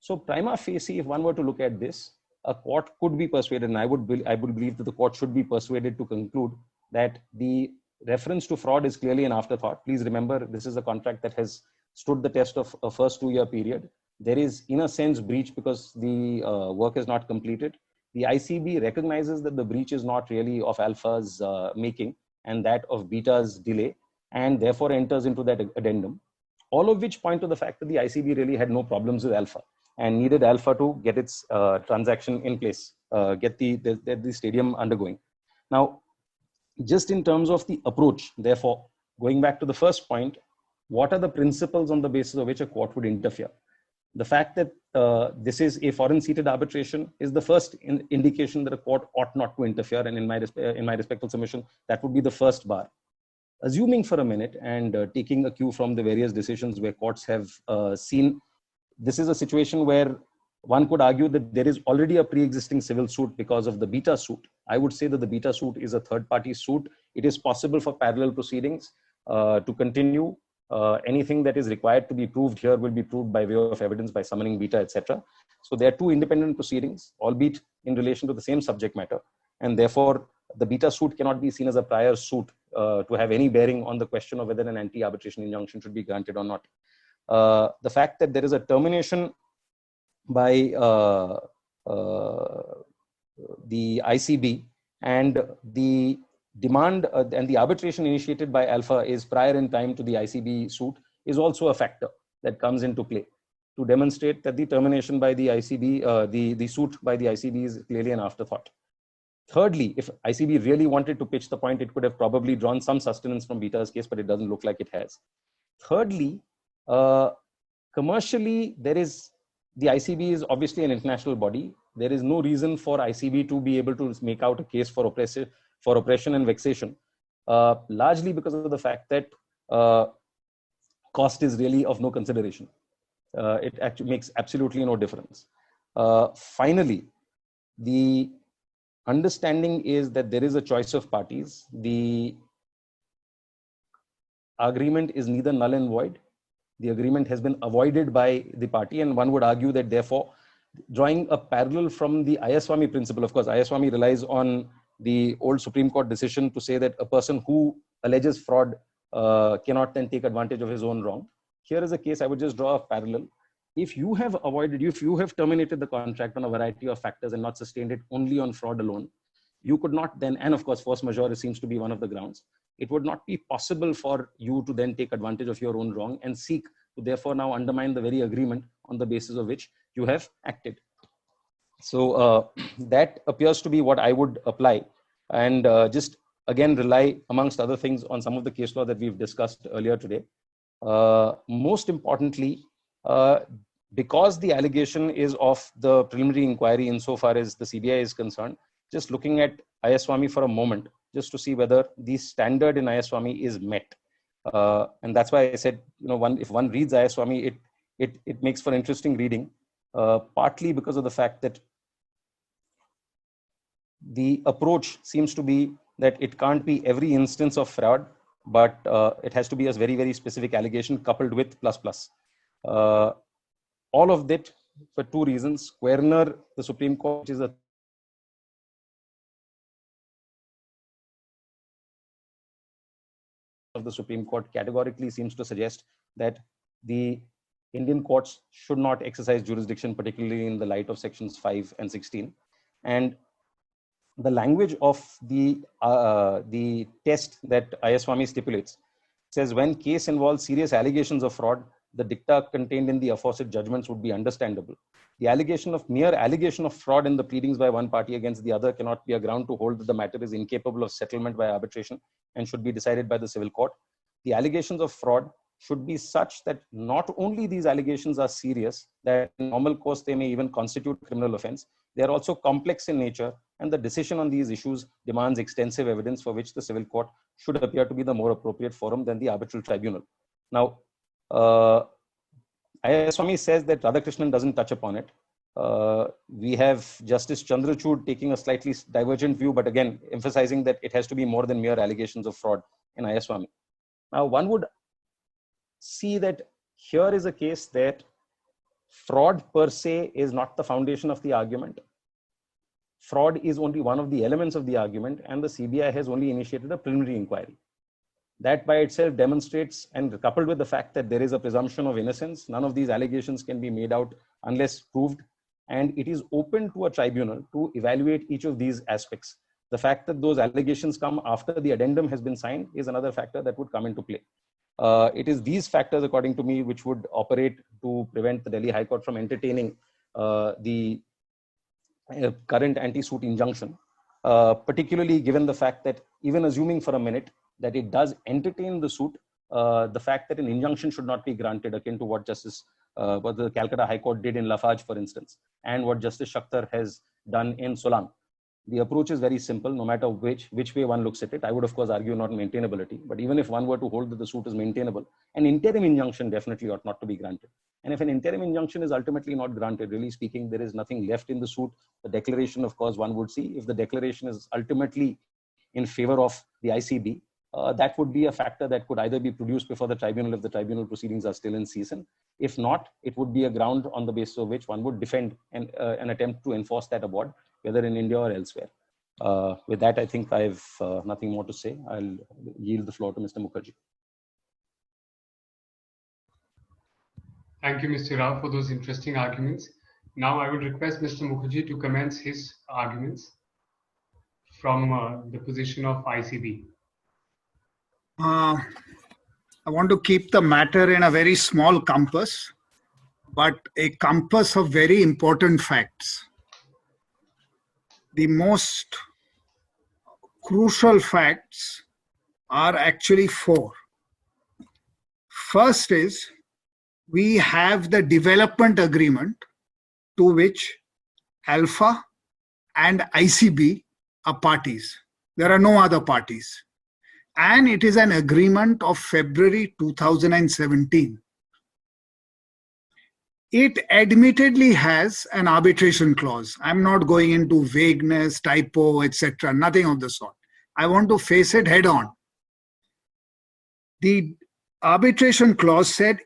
So prima facie, if one were to look at this, a court could be persuaded, and I would believe that the court should be persuaded to conclude that the reference to fraud is clearly an afterthought. Please remember, this is a contract that has stood the test of a first 2-year period. There is, in a sense, breach because the work is not completed. The ICB recognizes that the breach is not really of Alpha's making and that of Beta's delay, and therefore enters into that addendum. All of which point to the fact that the ICB really had no problems with Alpha and needed Alpha to get its transaction in place, get the stadium undergoing. Now, just in terms of the approach, therefore, going back to the first point, what are the principles on the basis of which a court would interfere? The fact that this is a foreign seated arbitration is the first indication that a court ought not to interfere, and in my respectful submission, that would be the first bar. Assuming for a minute and taking a cue from the various decisions where courts have seen, this is a situation where one could argue that there is already a pre-existing civil suit because of the Beta suit. I would say that the Beta suit is a third-party suit. It is possible for parallel proceedings to continue. Anything that is required to be proved here will be proved by way of evidence by summoning Beta, etc. So there are two independent proceedings, albeit in relation to the same subject matter. And therefore, the Beta suit cannot be seen as a prior suit to have any bearing on the question of whether an anti-arbitration injunction should be granted or not. The fact that there is a termination by the ICB and the demand and the arbitration initiated by Alpha is prior in time to the ICB suit is also a factor that comes into play to demonstrate that the termination by the ICB, the suit by the ICB is clearly an afterthought. Thirdly, if ICB really wanted to pitch the point, it could have probably drawn some sustenance from Beta's case, but it doesn't look like it has. Thirdly, commercially, the ICB is obviously an international body. There is no reason for ICB to be able to make out a case for oppression and vexation, largely because of the fact that cost is really of no consideration. It actually makes absolutely no difference. Finally, the understanding is that there is a choice of parties. The agreement is neither null and void. The agreement has been avoided by the party, and one would argue that therefore drawing a parallel from the Ayaswamy principle. Of course, Ayaswamy relies on the old Supreme Court decision to say that a person who alleges fraud cannot then take advantage of his own wrong. Here is a case, I would just draw a parallel. If you have terminated the contract on a variety of factors and not sustained it only on fraud alone, you could not then, and of course, force majeure seems to be one of the grounds. It would not be possible for you to then take advantage of your own wrong and seek to therefore now undermine the very agreement on the basis of which you have acted. So that appears to be what I would apply, and just again rely amongst other things on some of the case law that we've discussed earlier today. Most importantly, because the allegation is of the preliminary inquiry insofar as the CBI is concerned, just looking at Ayaswamy for a moment, just to see whether the standard in Ayaswamy is met. And that's why I said, if one reads Ayaswamy, it makes for interesting reading, partly because of the fact that the approach seems to be that it can't be every instance of fraud, but it has to be a very, very specific allegation coupled with plus. All of that for two reasons. Querner, the Supreme Court, which is a of the Supreme Court, categorically seems to suggest that the Indian courts should not exercise jurisdiction, particularly in the light of sections 5 and 16. And the language of the test that Ayaswamy stipulates says, when case involves serious allegations of fraud, the dicta contained in the aforesaid judgments would be understandable. The mere allegation of fraud in the pleadings by one party against the other cannot be a ground to hold that the matter is incapable of settlement by arbitration and should be decided by the civil court. The allegations of fraud should be such that not only these allegations are serious, that in normal course they may even constitute criminal offense, they are also complex in nature, and the decision on these issues demands extensive evidence for which the civil court should appear to be the more appropriate forum than the arbitral tribunal. Now, Ayaswamy says that Radhakrishnan doesn't touch upon it. We have Justice Chandrachud taking a slightly divergent view, but again, emphasizing that it has to be more than mere allegations of fraud in Ayaswamy. Now, one would see that here is a case that fraud per se is not the foundation of the argument. Fraud is only one of the elements of the argument, and the CBI has only initiated a preliminary inquiry. That by itself demonstrates, and coupled with the fact that there is a presumption of innocence, none of these allegations can be made out unless proved, and it is open to a tribunal to evaluate each of these aspects. The fact that those allegations come after the addendum has been signed is another factor that would come into play. It is these factors, according to me, which would operate to prevent the Delhi High Court from entertaining the current anti-suit injunction, particularly given the fact that, even assuming for a minute that it does entertain the suit, the fact that an injunction should not be granted, akin to what what the Calcutta High Court did in Lafarge, for instance, and what Justice Shakhtar has done in Solan. The approach is very simple, no matter which way one looks at it. I would, of course, argue not maintainability, but even if one were to hold that the suit is maintainable, an interim injunction definitely ought not to be granted. And if an interim injunction is ultimately not granted, really speaking, there is nothing left in the suit. The declaration, of course, one would see. If the declaration is ultimately in favor of the ICB, that would be a factor that could either be produced before the tribunal if the tribunal proceedings are still in season. If not, it would be a ground on the basis of which one would defend an attempt to enforce that award, whether in India or elsewhere. With that, I think I have nothing more to say. I'll yield the floor to Mr. Mukherjee. Thank you, Mr. Rao, for those interesting arguments. Now I would request Mr. Mukherjee to commence his arguments from the position of ICB. I want to keep the matter in a very small compass, but a compass of very important facts. The most crucial facts are actually four. First is, we have the development agreement to which Alpha and ICB are parties. There are no other parties. And it is an agreement of February 2017. It admittedly has an arbitration clause. I'm not going into vagueness, typo, etc. Nothing of the sort. I want to face it head on. The arbitration clause said,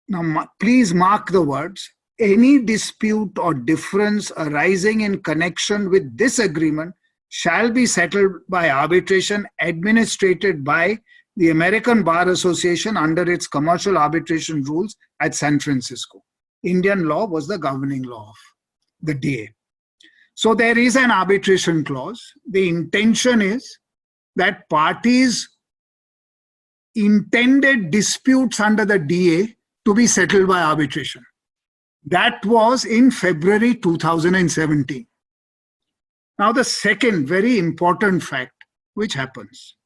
now please mark the words, any dispute or difference arising in connection with this agreement shall be settled by arbitration administered by the American Bar Association under its commercial arbitration rules at San Francisco. Indian law was the governing law of the DA. So there is an arbitration clause. The intention is that parties intended disputes under the DA to be settled by arbitration. That was in February 2017. Now the second very important fact which happens.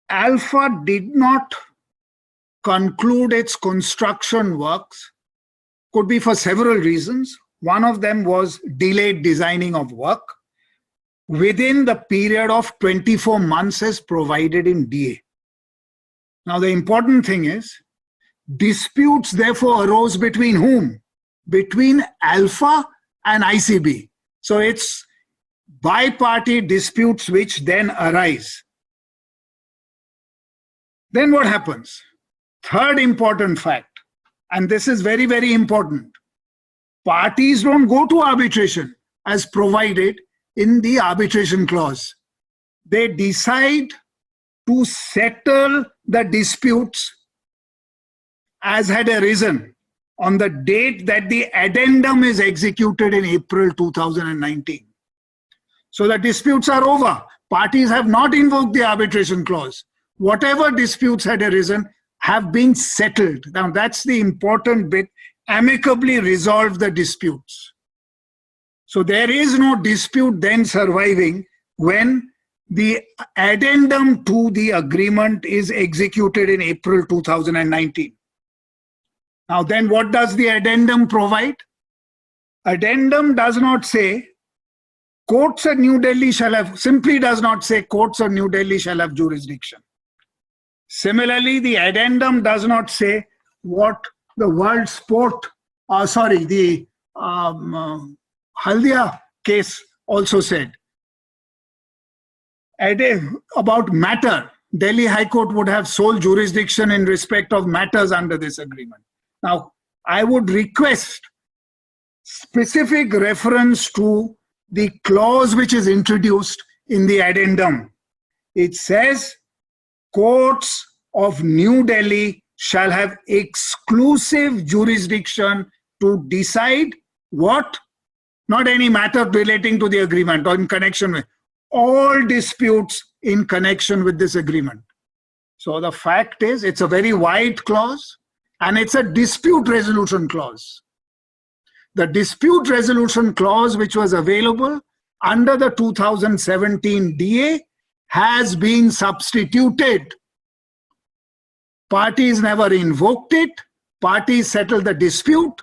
Alpha did not conclude its construction works, could be for several reasons. One of them was delayed designing of work within the period of 24 months as provided in DA. Now the important thing is, disputes therefore arose between whom? Between Alpha and ICB. So it's bi-party disputes which then arise. Then what happens? Third important fact, and this is very, very important. Parties don't go to arbitration as provided in the arbitration clause. They decide to settle the disputes as had arisen on the date that the addendum is executed in April 2019. So the disputes are over. Parties have not invoked the arbitration clause. Whatever disputes had arisen have been settled. Now that's the important bit. Amicably resolve the disputes. So there is no dispute then surviving when the addendum to the agreement is executed in April 2019. Now then what does the addendum provide? Addendum does not say courts of New Delhi shall have, simply does not say courts of New Delhi shall have jurisdiction. Similarly, the addendum does not say what the World Sport, the Haldia case also said. About matter, Delhi High Court would have sole jurisdiction in respect of matters under this agreement. Now, I would request specific reference to the clause which is introduced in the addendum. It says, courts of New Delhi shall have exclusive jurisdiction to decide what? Not any matter relating to the agreement or in connection with all disputes in connection with this agreement. So the fact is, it's a very wide clause and it's a dispute resolution clause. The dispute resolution clause which was available under the 2017 DA has been substituted. Parties never invoked it. Parties settled the dispute.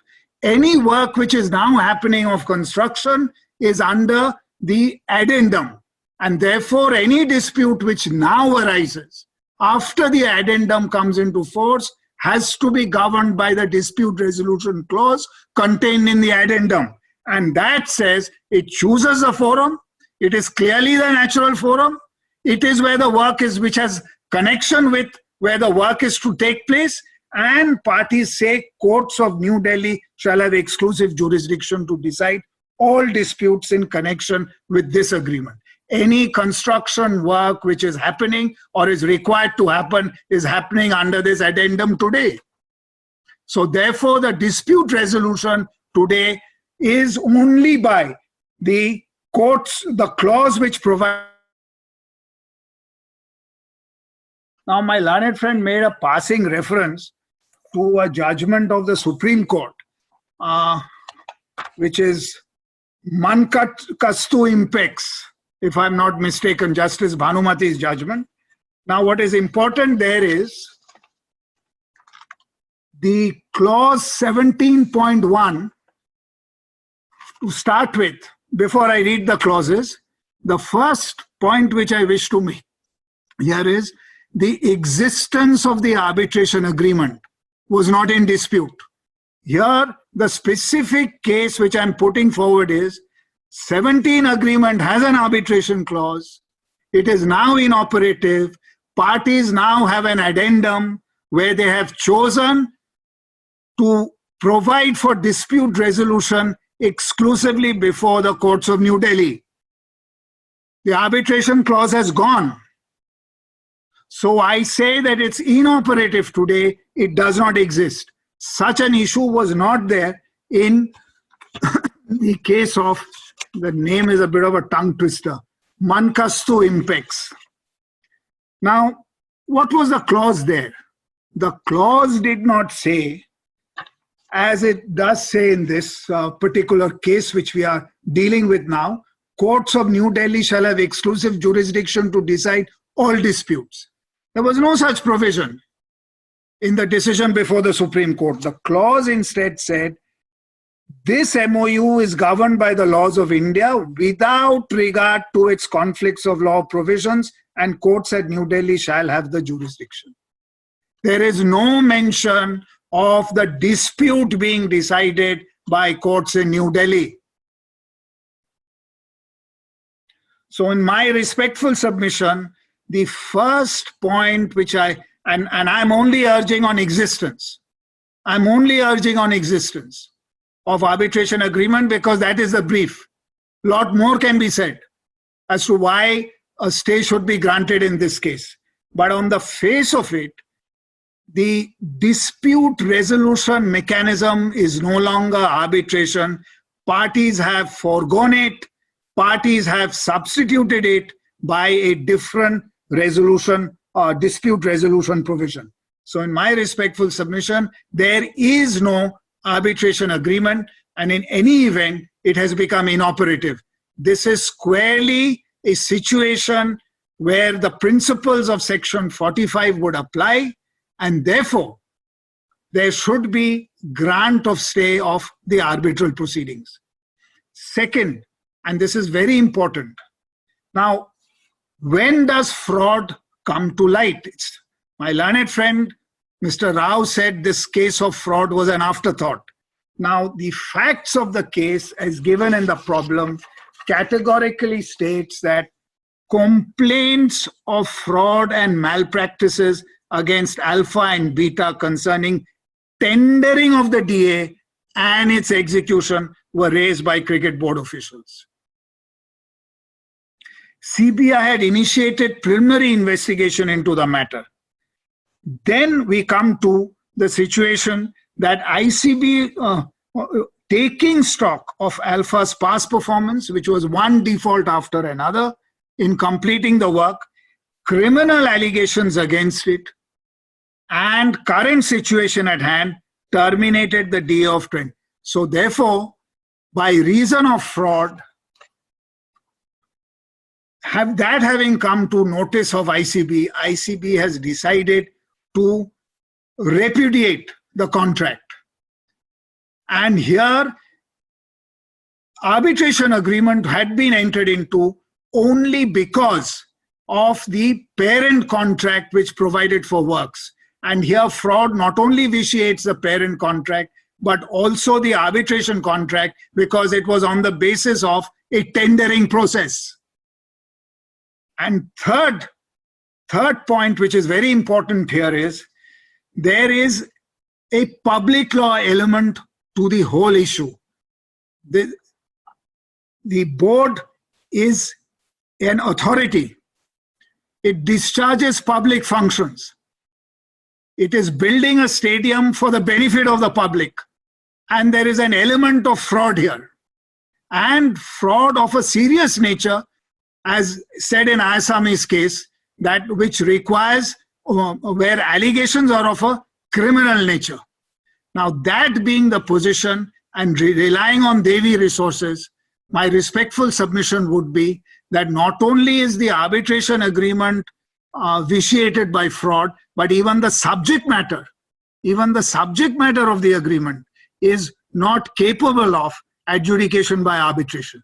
Any work which is now happening of construction is under the addendum. And therefore, any dispute which now arises after the addendum comes into force has to be governed by the dispute resolution clause contained in the addendum. And that says it chooses a forum. It is clearly the natural forum. It is where the work is, which has connection with where the work is to take place. And parties say courts of New Delhi shall have exclusive jurisdiction to decide all disputes in connection with this agreement. Any construction work which is happening or is required to happen is happening under this addendum today. So therefore, the dispute resolution today is only by the courts, the clause which provides. Now, my learned friend made a passing reference to a judgment of the Supreme Court, which is Mankastu Impex, if I'm not mistaken, Justice Bhanumati's judgment. Now, what is important there is the clause 17.1, to start with, before I read the clauses, the first point which I wish to make here is the existence of the arbitration agreement was not in dispute. Here, the specific case which I'm putting forward is 17 agreement has an arbitration clause. It is now inoperative. parties now have an addendum where they have chosen to provide for dispute resolution exclusively before the courts of New Delhi. The arbitration clause has gone. So I say that it's inoperative today. It does not exist. Such an issue was not there in the case of, the name is a bit of a tongue twister, Mankastu Impex. Now, what was the clause there? The clause did not say, as it does say in this particular case which we are dealing with now, courts of New Delhi shall have exclusive jurisdiction to decide all disputes. There was no such provision in the decision before the Supreme Court. The clause instead said, this MOU is governed by the laws of India without regard to its conflicts of law provisions, and courts at New Delhi shall have the jurisdiction. There is no mention of the dispute being decided by courts in New Delhi. So in my respectful submission, the first point which and I'm only urging on existence. I'm only urging on existence of arbitration agreement because that is the brief. A lot more can be said as to why a stay should be granted in this case. But on the face of it, the dispute resolution mechanism is no longer arbitration. Parties have foregone it. Parties have substituted it by a different resolution or dispute resolution provision. So in my respectful submission, there is no arbitration agreement, and in any event, it has become inoperative. This is squarely a situation where the principles of Section 45 would apply, and therefore, there should be grant of stay of the arbitral proceedings. Second, and this is very important, now, when does fraud come to light? My learned friend, Mr. Rao, said this case of fraud was an afterthought. Now, the facts of the case, as given in the problem, categorically states that complaints of fraud and malpractices against Alpha and Beta concerning tendering of the DA and its execution were raised by Cricket Board officials. CBI had initiated preliminary investigation into the matter. Then we come to the situation that ICB, taking stock of Alpha's past performance, which was one default after another in completing the work, criminal allegations against it, and current situation at hand, terminated the DA of 20. So therefore, by reason of fraud, having come to notice of ICB, ICB has decided to repudiate the contract. And here, arbitration agreement had been entered into only because of the parent contract which provided for works. And here fraud not only vitiates the parent contract, but also the arbitration contract because it was on the basis of a tendering process. And third point, which is very important here, is there is a public law element to the whole issue. The board is an authority. It discharges public functions. It is building a stadium for the benefit of the public. And there is an element of fraud here. And fraud of a serious nature, as said in Asami's case, that which requires, where allegations are of a criminal nature. Now that being the position and relying on Devi resources, my respectful submission would be that not only is the arbitration agreement vitiated by fraud, but even the subject matter of the agreement is not capable of adjudication by arbitration.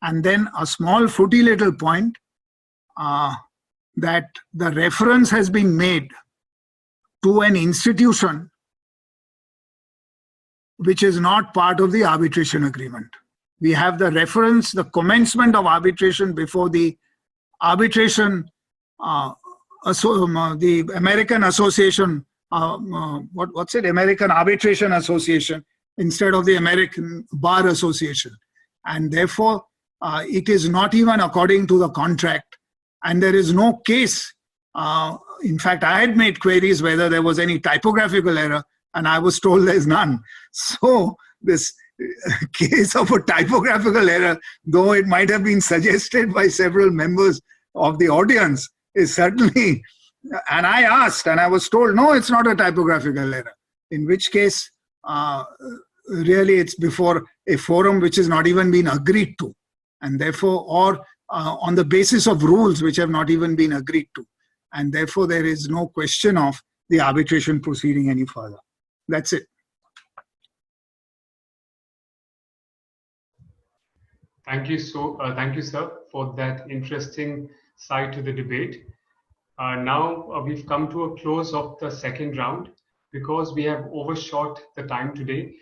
And then a small footy little point that the reference has been made to an institution which is not part of the arbitration agreement. We have the reference, the commencement of arbitration before the arbitration the American Association, what's it? American Arbitration Association instead of the American Bar Association. And therefore, it is not even according to the contract. And there is no case. In fact, I had made queries whether there was any typographical error, and I was told there's none. So this case of a typographical error, though it might have been suggested by several members of the audience, is certainly, and I asked and I was told, no, it's not a typographical error. In which case, really it's before a forum which has not even been agreed to. And therefore, or on the basis of rules which have not even been agreed to. And therefore, there is no question of the arbitration proceeding any further. That's it. Thank you, sir, for that interesting side to the debate. Now we've come to a close of the second round. Because we have overshot the time today,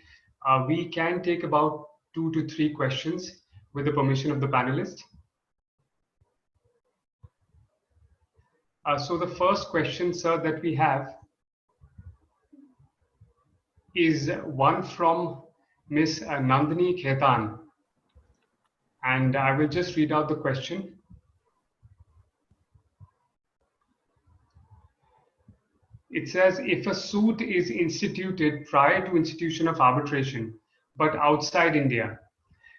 we can take about 2 to 3 questions with the permission of the panelists. So the first question, sir, that we have is one from Ms. Nandini Khaitan. And I will just read out the question. It says, if a suit is instituted prior to institution of arbitration, but outside India,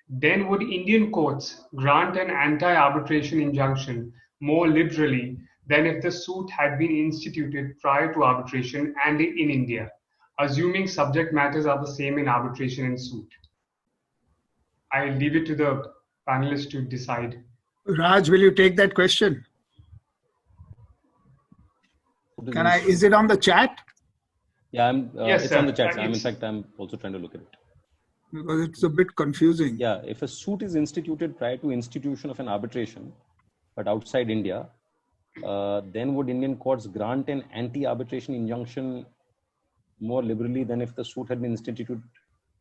then would Indian courts grant an anti-arbitration injunction more liberally than if the suit had been instituted prior to arbitration and in India, assuming subject matters are the same in arbitration and suit? I leave it to the panelists to decide. Raj, will you take that question? Is it on the chat? Yeah, yes, it's sir. on the chat. I'm also trying to look at it. Because it's a bit confusing. Yeah, if a suit is instituted prior to institution of an arbitration, but outside India, then would Indian courts grant an anti-arbitration injunction more liberally than if the suit had been instituted?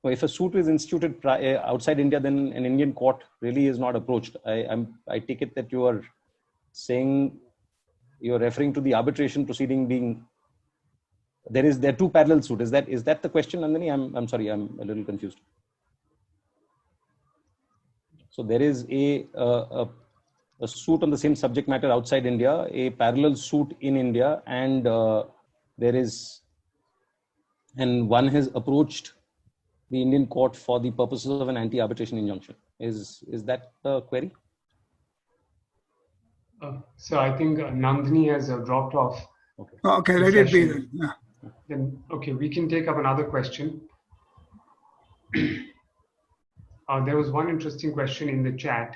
So if a suit is instituted outside India, then an Indian court really is not approached. I take it that you are saying, you're referring to the arbitration proceeding being, there are 2 parallel suits. Is that the question, Nandini? I'm sorry, I'm a little confused. So there is a suit on the same subject matter outside India, a parallel suit in India, and one has approached the Indian court for the purposes of an anti-arbitration injunction. Is that the query? So I think Nandini has dropped off. Okay, let it be then. Yeah. Then, okay, we can take up another question. There was one interesting question in the chat.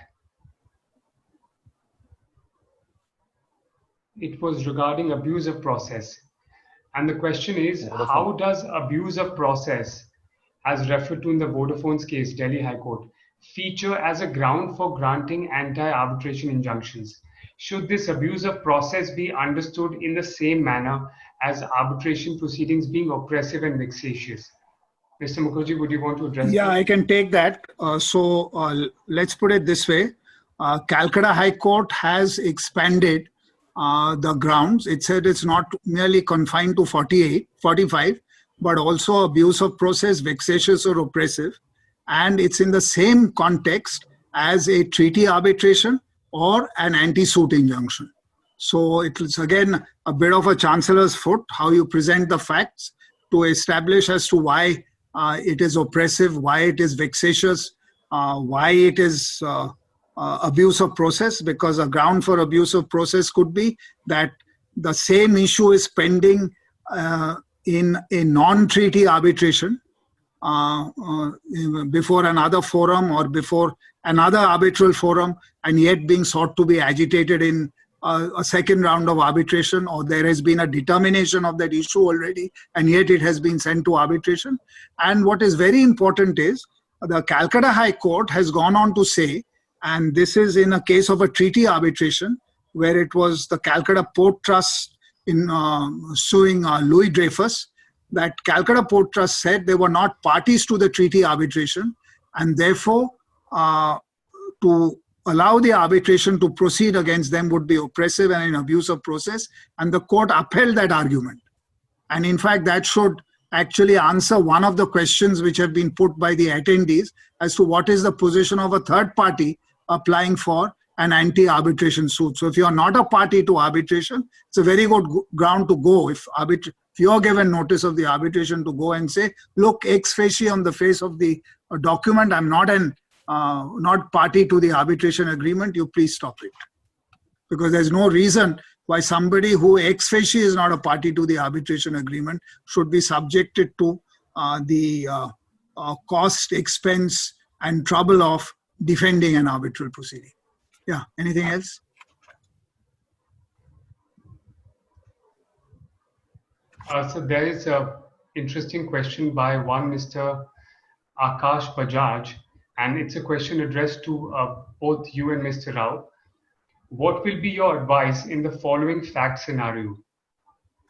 It was regarding abuse of process. And the question is, how does abuse of process, as referred to in the Vodafone's case, Delhi High Court, feature as a ground for granting anti-arbitration injunctions? Should this abuse of process be understood in the same manner as arbitration proceedings being oppressive and vexatious? Mr. Mukherjee, would you want to address Yeah, that? I can take that. Let's put it this way. Calcutta High Court has expanded the grounds. It said it's not merely confined to 45, but also abuse of process, vexatious or oppressive. And it's in the same context as a treaty arbitration or an anti-suit injunction. So it's again a bit of a chancellor's foot, how you present the facts to establish as to why it is oppressive, why it is vexatious, why it is abuse of process, because a ground for abuse of process could be that the same issue is pending in a non-treaty arbitration before another forum or before another arbitral forum, and yet being sought to be agitated in a second round of arbitration, or there has been a determination of that issue already, and yet it has been sent to arbitration. And what is very important is the Calcutta High Court has gone on to say, and this is in a case of a treaty arbitration, where it was the Calcutta Port Trust in suing Louis Dreyfus, that Calcutta Port Trust said they were not parties to the treaty arbitration, and therefore to allow the arbitration to proceed against them would be oppressive and an abuse of process, and the court upheld that argument. And in fact, that should actually answer one of the questions which have been put by the attendees as to what is the position of a third party applying for an anti-arbitration suit. So if you are not a party to arbitration, it's a very good ground to go. If you are given notice of the arbitration, to go and say, look, ex facie on the face of the document, I'm not party to the arbitration agreement, you please stop it. Because there's no reason why somebody who ex facie is not a party to the arbitration agreement should be subjected to the cost, expense, and trouble of defending an arbitral proceeding. Yeah, anything else? So there is an interesting question by one Mr. Akash Bajaj, and it's a question addressed to both you and Mr. Rao. What will be your advice in the following fact scenario?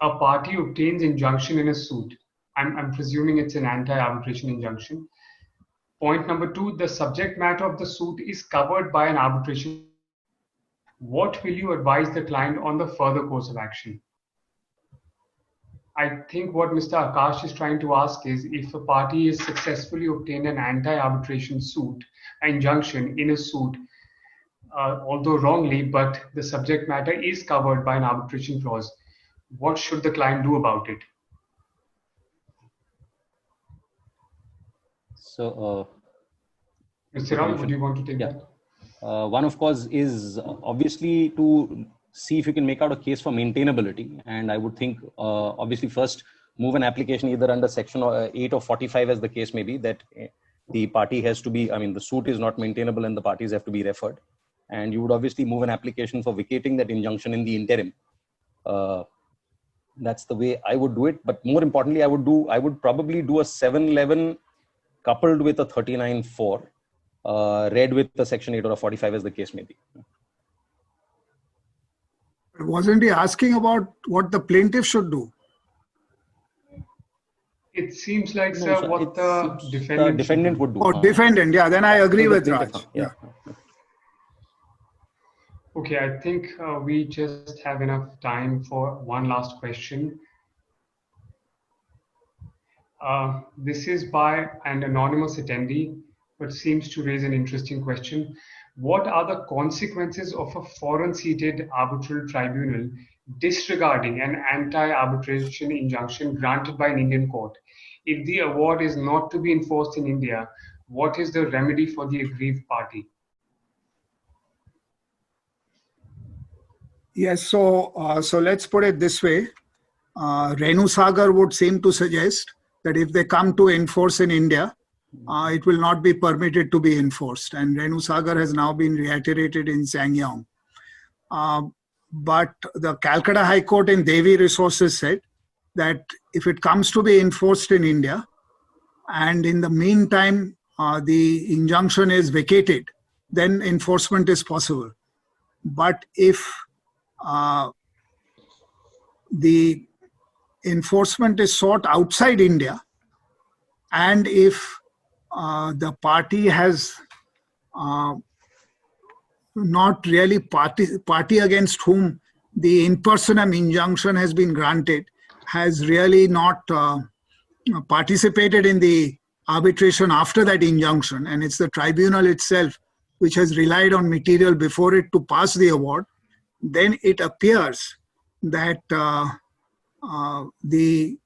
A party obtains injunction in a suit. I'm presuming it's an anti-arbitration injunction. Point number 2, the subject matter of the suit is covered by an arbitration. What will you advise the client on the further course of action? I think what Mr. Akash is trying to ask is, if a party has successfully obtained an anti-arbitration suit, an injunction in a suit, although wrongly, but the subject matter is covered by an arbitration clause, what should the client do about it? So, Mr. Rao, would you want to take that? One, of course, is obviously to see if you can make out a case for maintainability. And I would think, obviously, first move an application either under Section 8 or 45, as the case may be, that the party has to be, the suit is not maintainable and the parties have to be referred. And you would obviously move an application for vacating that injunction in the interim. That's the way I would do it. But more importantly, I would probably do a 711 coupled with a 39.4, read with the Section 8 or a 45, as the case may be. Wasn't he asking about what the plaintiff should do? It seems like, No, sir, sir, what the defendant would do. Oh, defendant. Yeah, then I agree with Raj. Yeah. Okay, I think we just have enough time for one last question. This is by an anonymous attendee, but seems to raise an interesting question. What are the consequences of a foreign-seated arbitral tribunal disregarding an anti-arbitration injunction granted by an Indian court? If the award is not to be enforced in India, what is the remedy for the aggrieved party? Yes, so let's put it this way. Renu Sagar would seem to suggest that if they come to enforce in India, it will not be permitted to be enforced. And Renu Sagar has now been reiterated in SsangYong. But the Calcutta High Court in Devi Resources said that if it comes to be enforced in India, and in the meantime the injunction is vacated, then enforcement is possible. But if the enforcement is sought outside India, and if the party has not really party against whom the in personam injunction has been granted has really not participated in the arbitration after that injunction, and it's the tribunal itself which has relied on material before it to pass the award, then it appears that the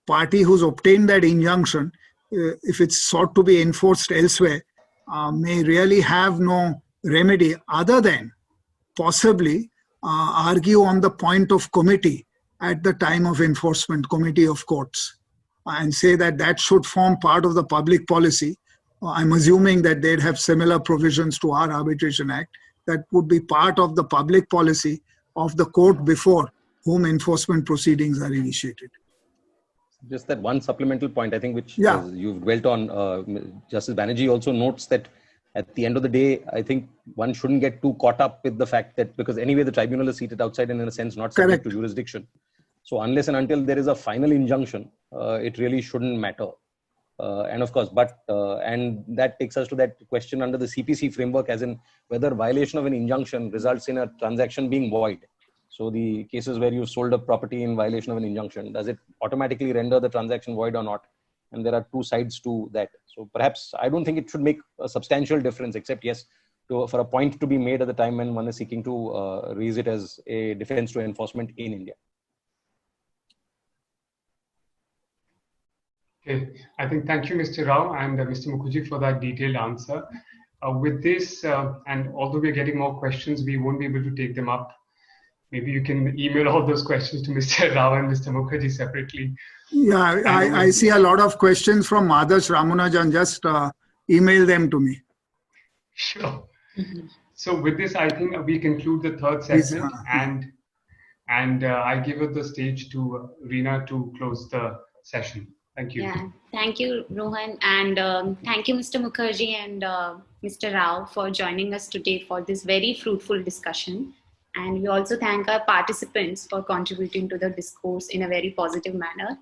party who's obtained that injunction, if it's sought to be enforced elsewhere, may really have no remedy other than possibly argue on the point of committee at the time of enforcement, committee of courts, and say that that should form part of the public policy. I'm assuming that they'd have similar provisions to our Arbitration Act that would be part of the public policy of the court before whom enforcement proceedings are initiated. Just that one supplemental point, I think, which you've dwelt on. Justice Banerjee also notes that at the end of the day, I think one shouldn't get too caught up with the fact that, because anyway, the tribunal is seated outside and in a sense not subject to jurisdiction. So unless and until there is a final injunction, it really shouldn't matter And of course, and that takes us to that question under the CPC framework, as in whether violation of an injunction results in a transaction being void. So the cases where you sold a property in violation of an injunction, does it automatically render the transaction void or not? And there are two sides to that. So perhaps I don't think it should make a substantial difference, except yes, for a point to be made at the time when one is seeking to raise it as a defense to enforcement in India. Okay, I think thank you, Mr. Rao and Mr. Mukherjee for that detailed answer. With this, and although we're getting more questions, we won't be able to take them up. Maybe you can email all those questions to Mr. Rao and Mr. Mukherjee separately. Yeah, I see a lot of questions from Adarsh Ramunujan. Just email them to me. Sure. So with this, I think we conclude the third segment, and I give it the stage to Reena to close the session. Thank you. Yeah, thank you, Rohan, and thank you, Mr. Mukherjee and Mr. Rao, for joining us today for this very fruitful discussion. And we also thank our participants for contributing to the discourse in a very positive manner.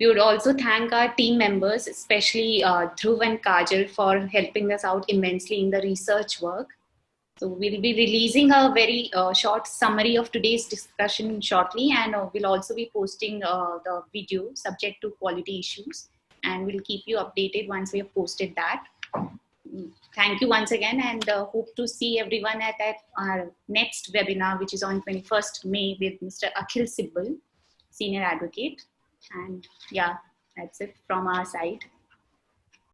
We would also thank our team members, especially Dhruv and Kajal, for helping us out immensely in the research work. So we'll be releasing a very short summary of today's discussion shortly, and we'll also be posting the video subject to quality issues, and we'll keep you updated once we have posted that. Thank you once again, and hope to see everyone at our next webinar, which is on 21st May with Mr. Akhil Sibbal, Senior Advocate. And yeah, that's it from our side.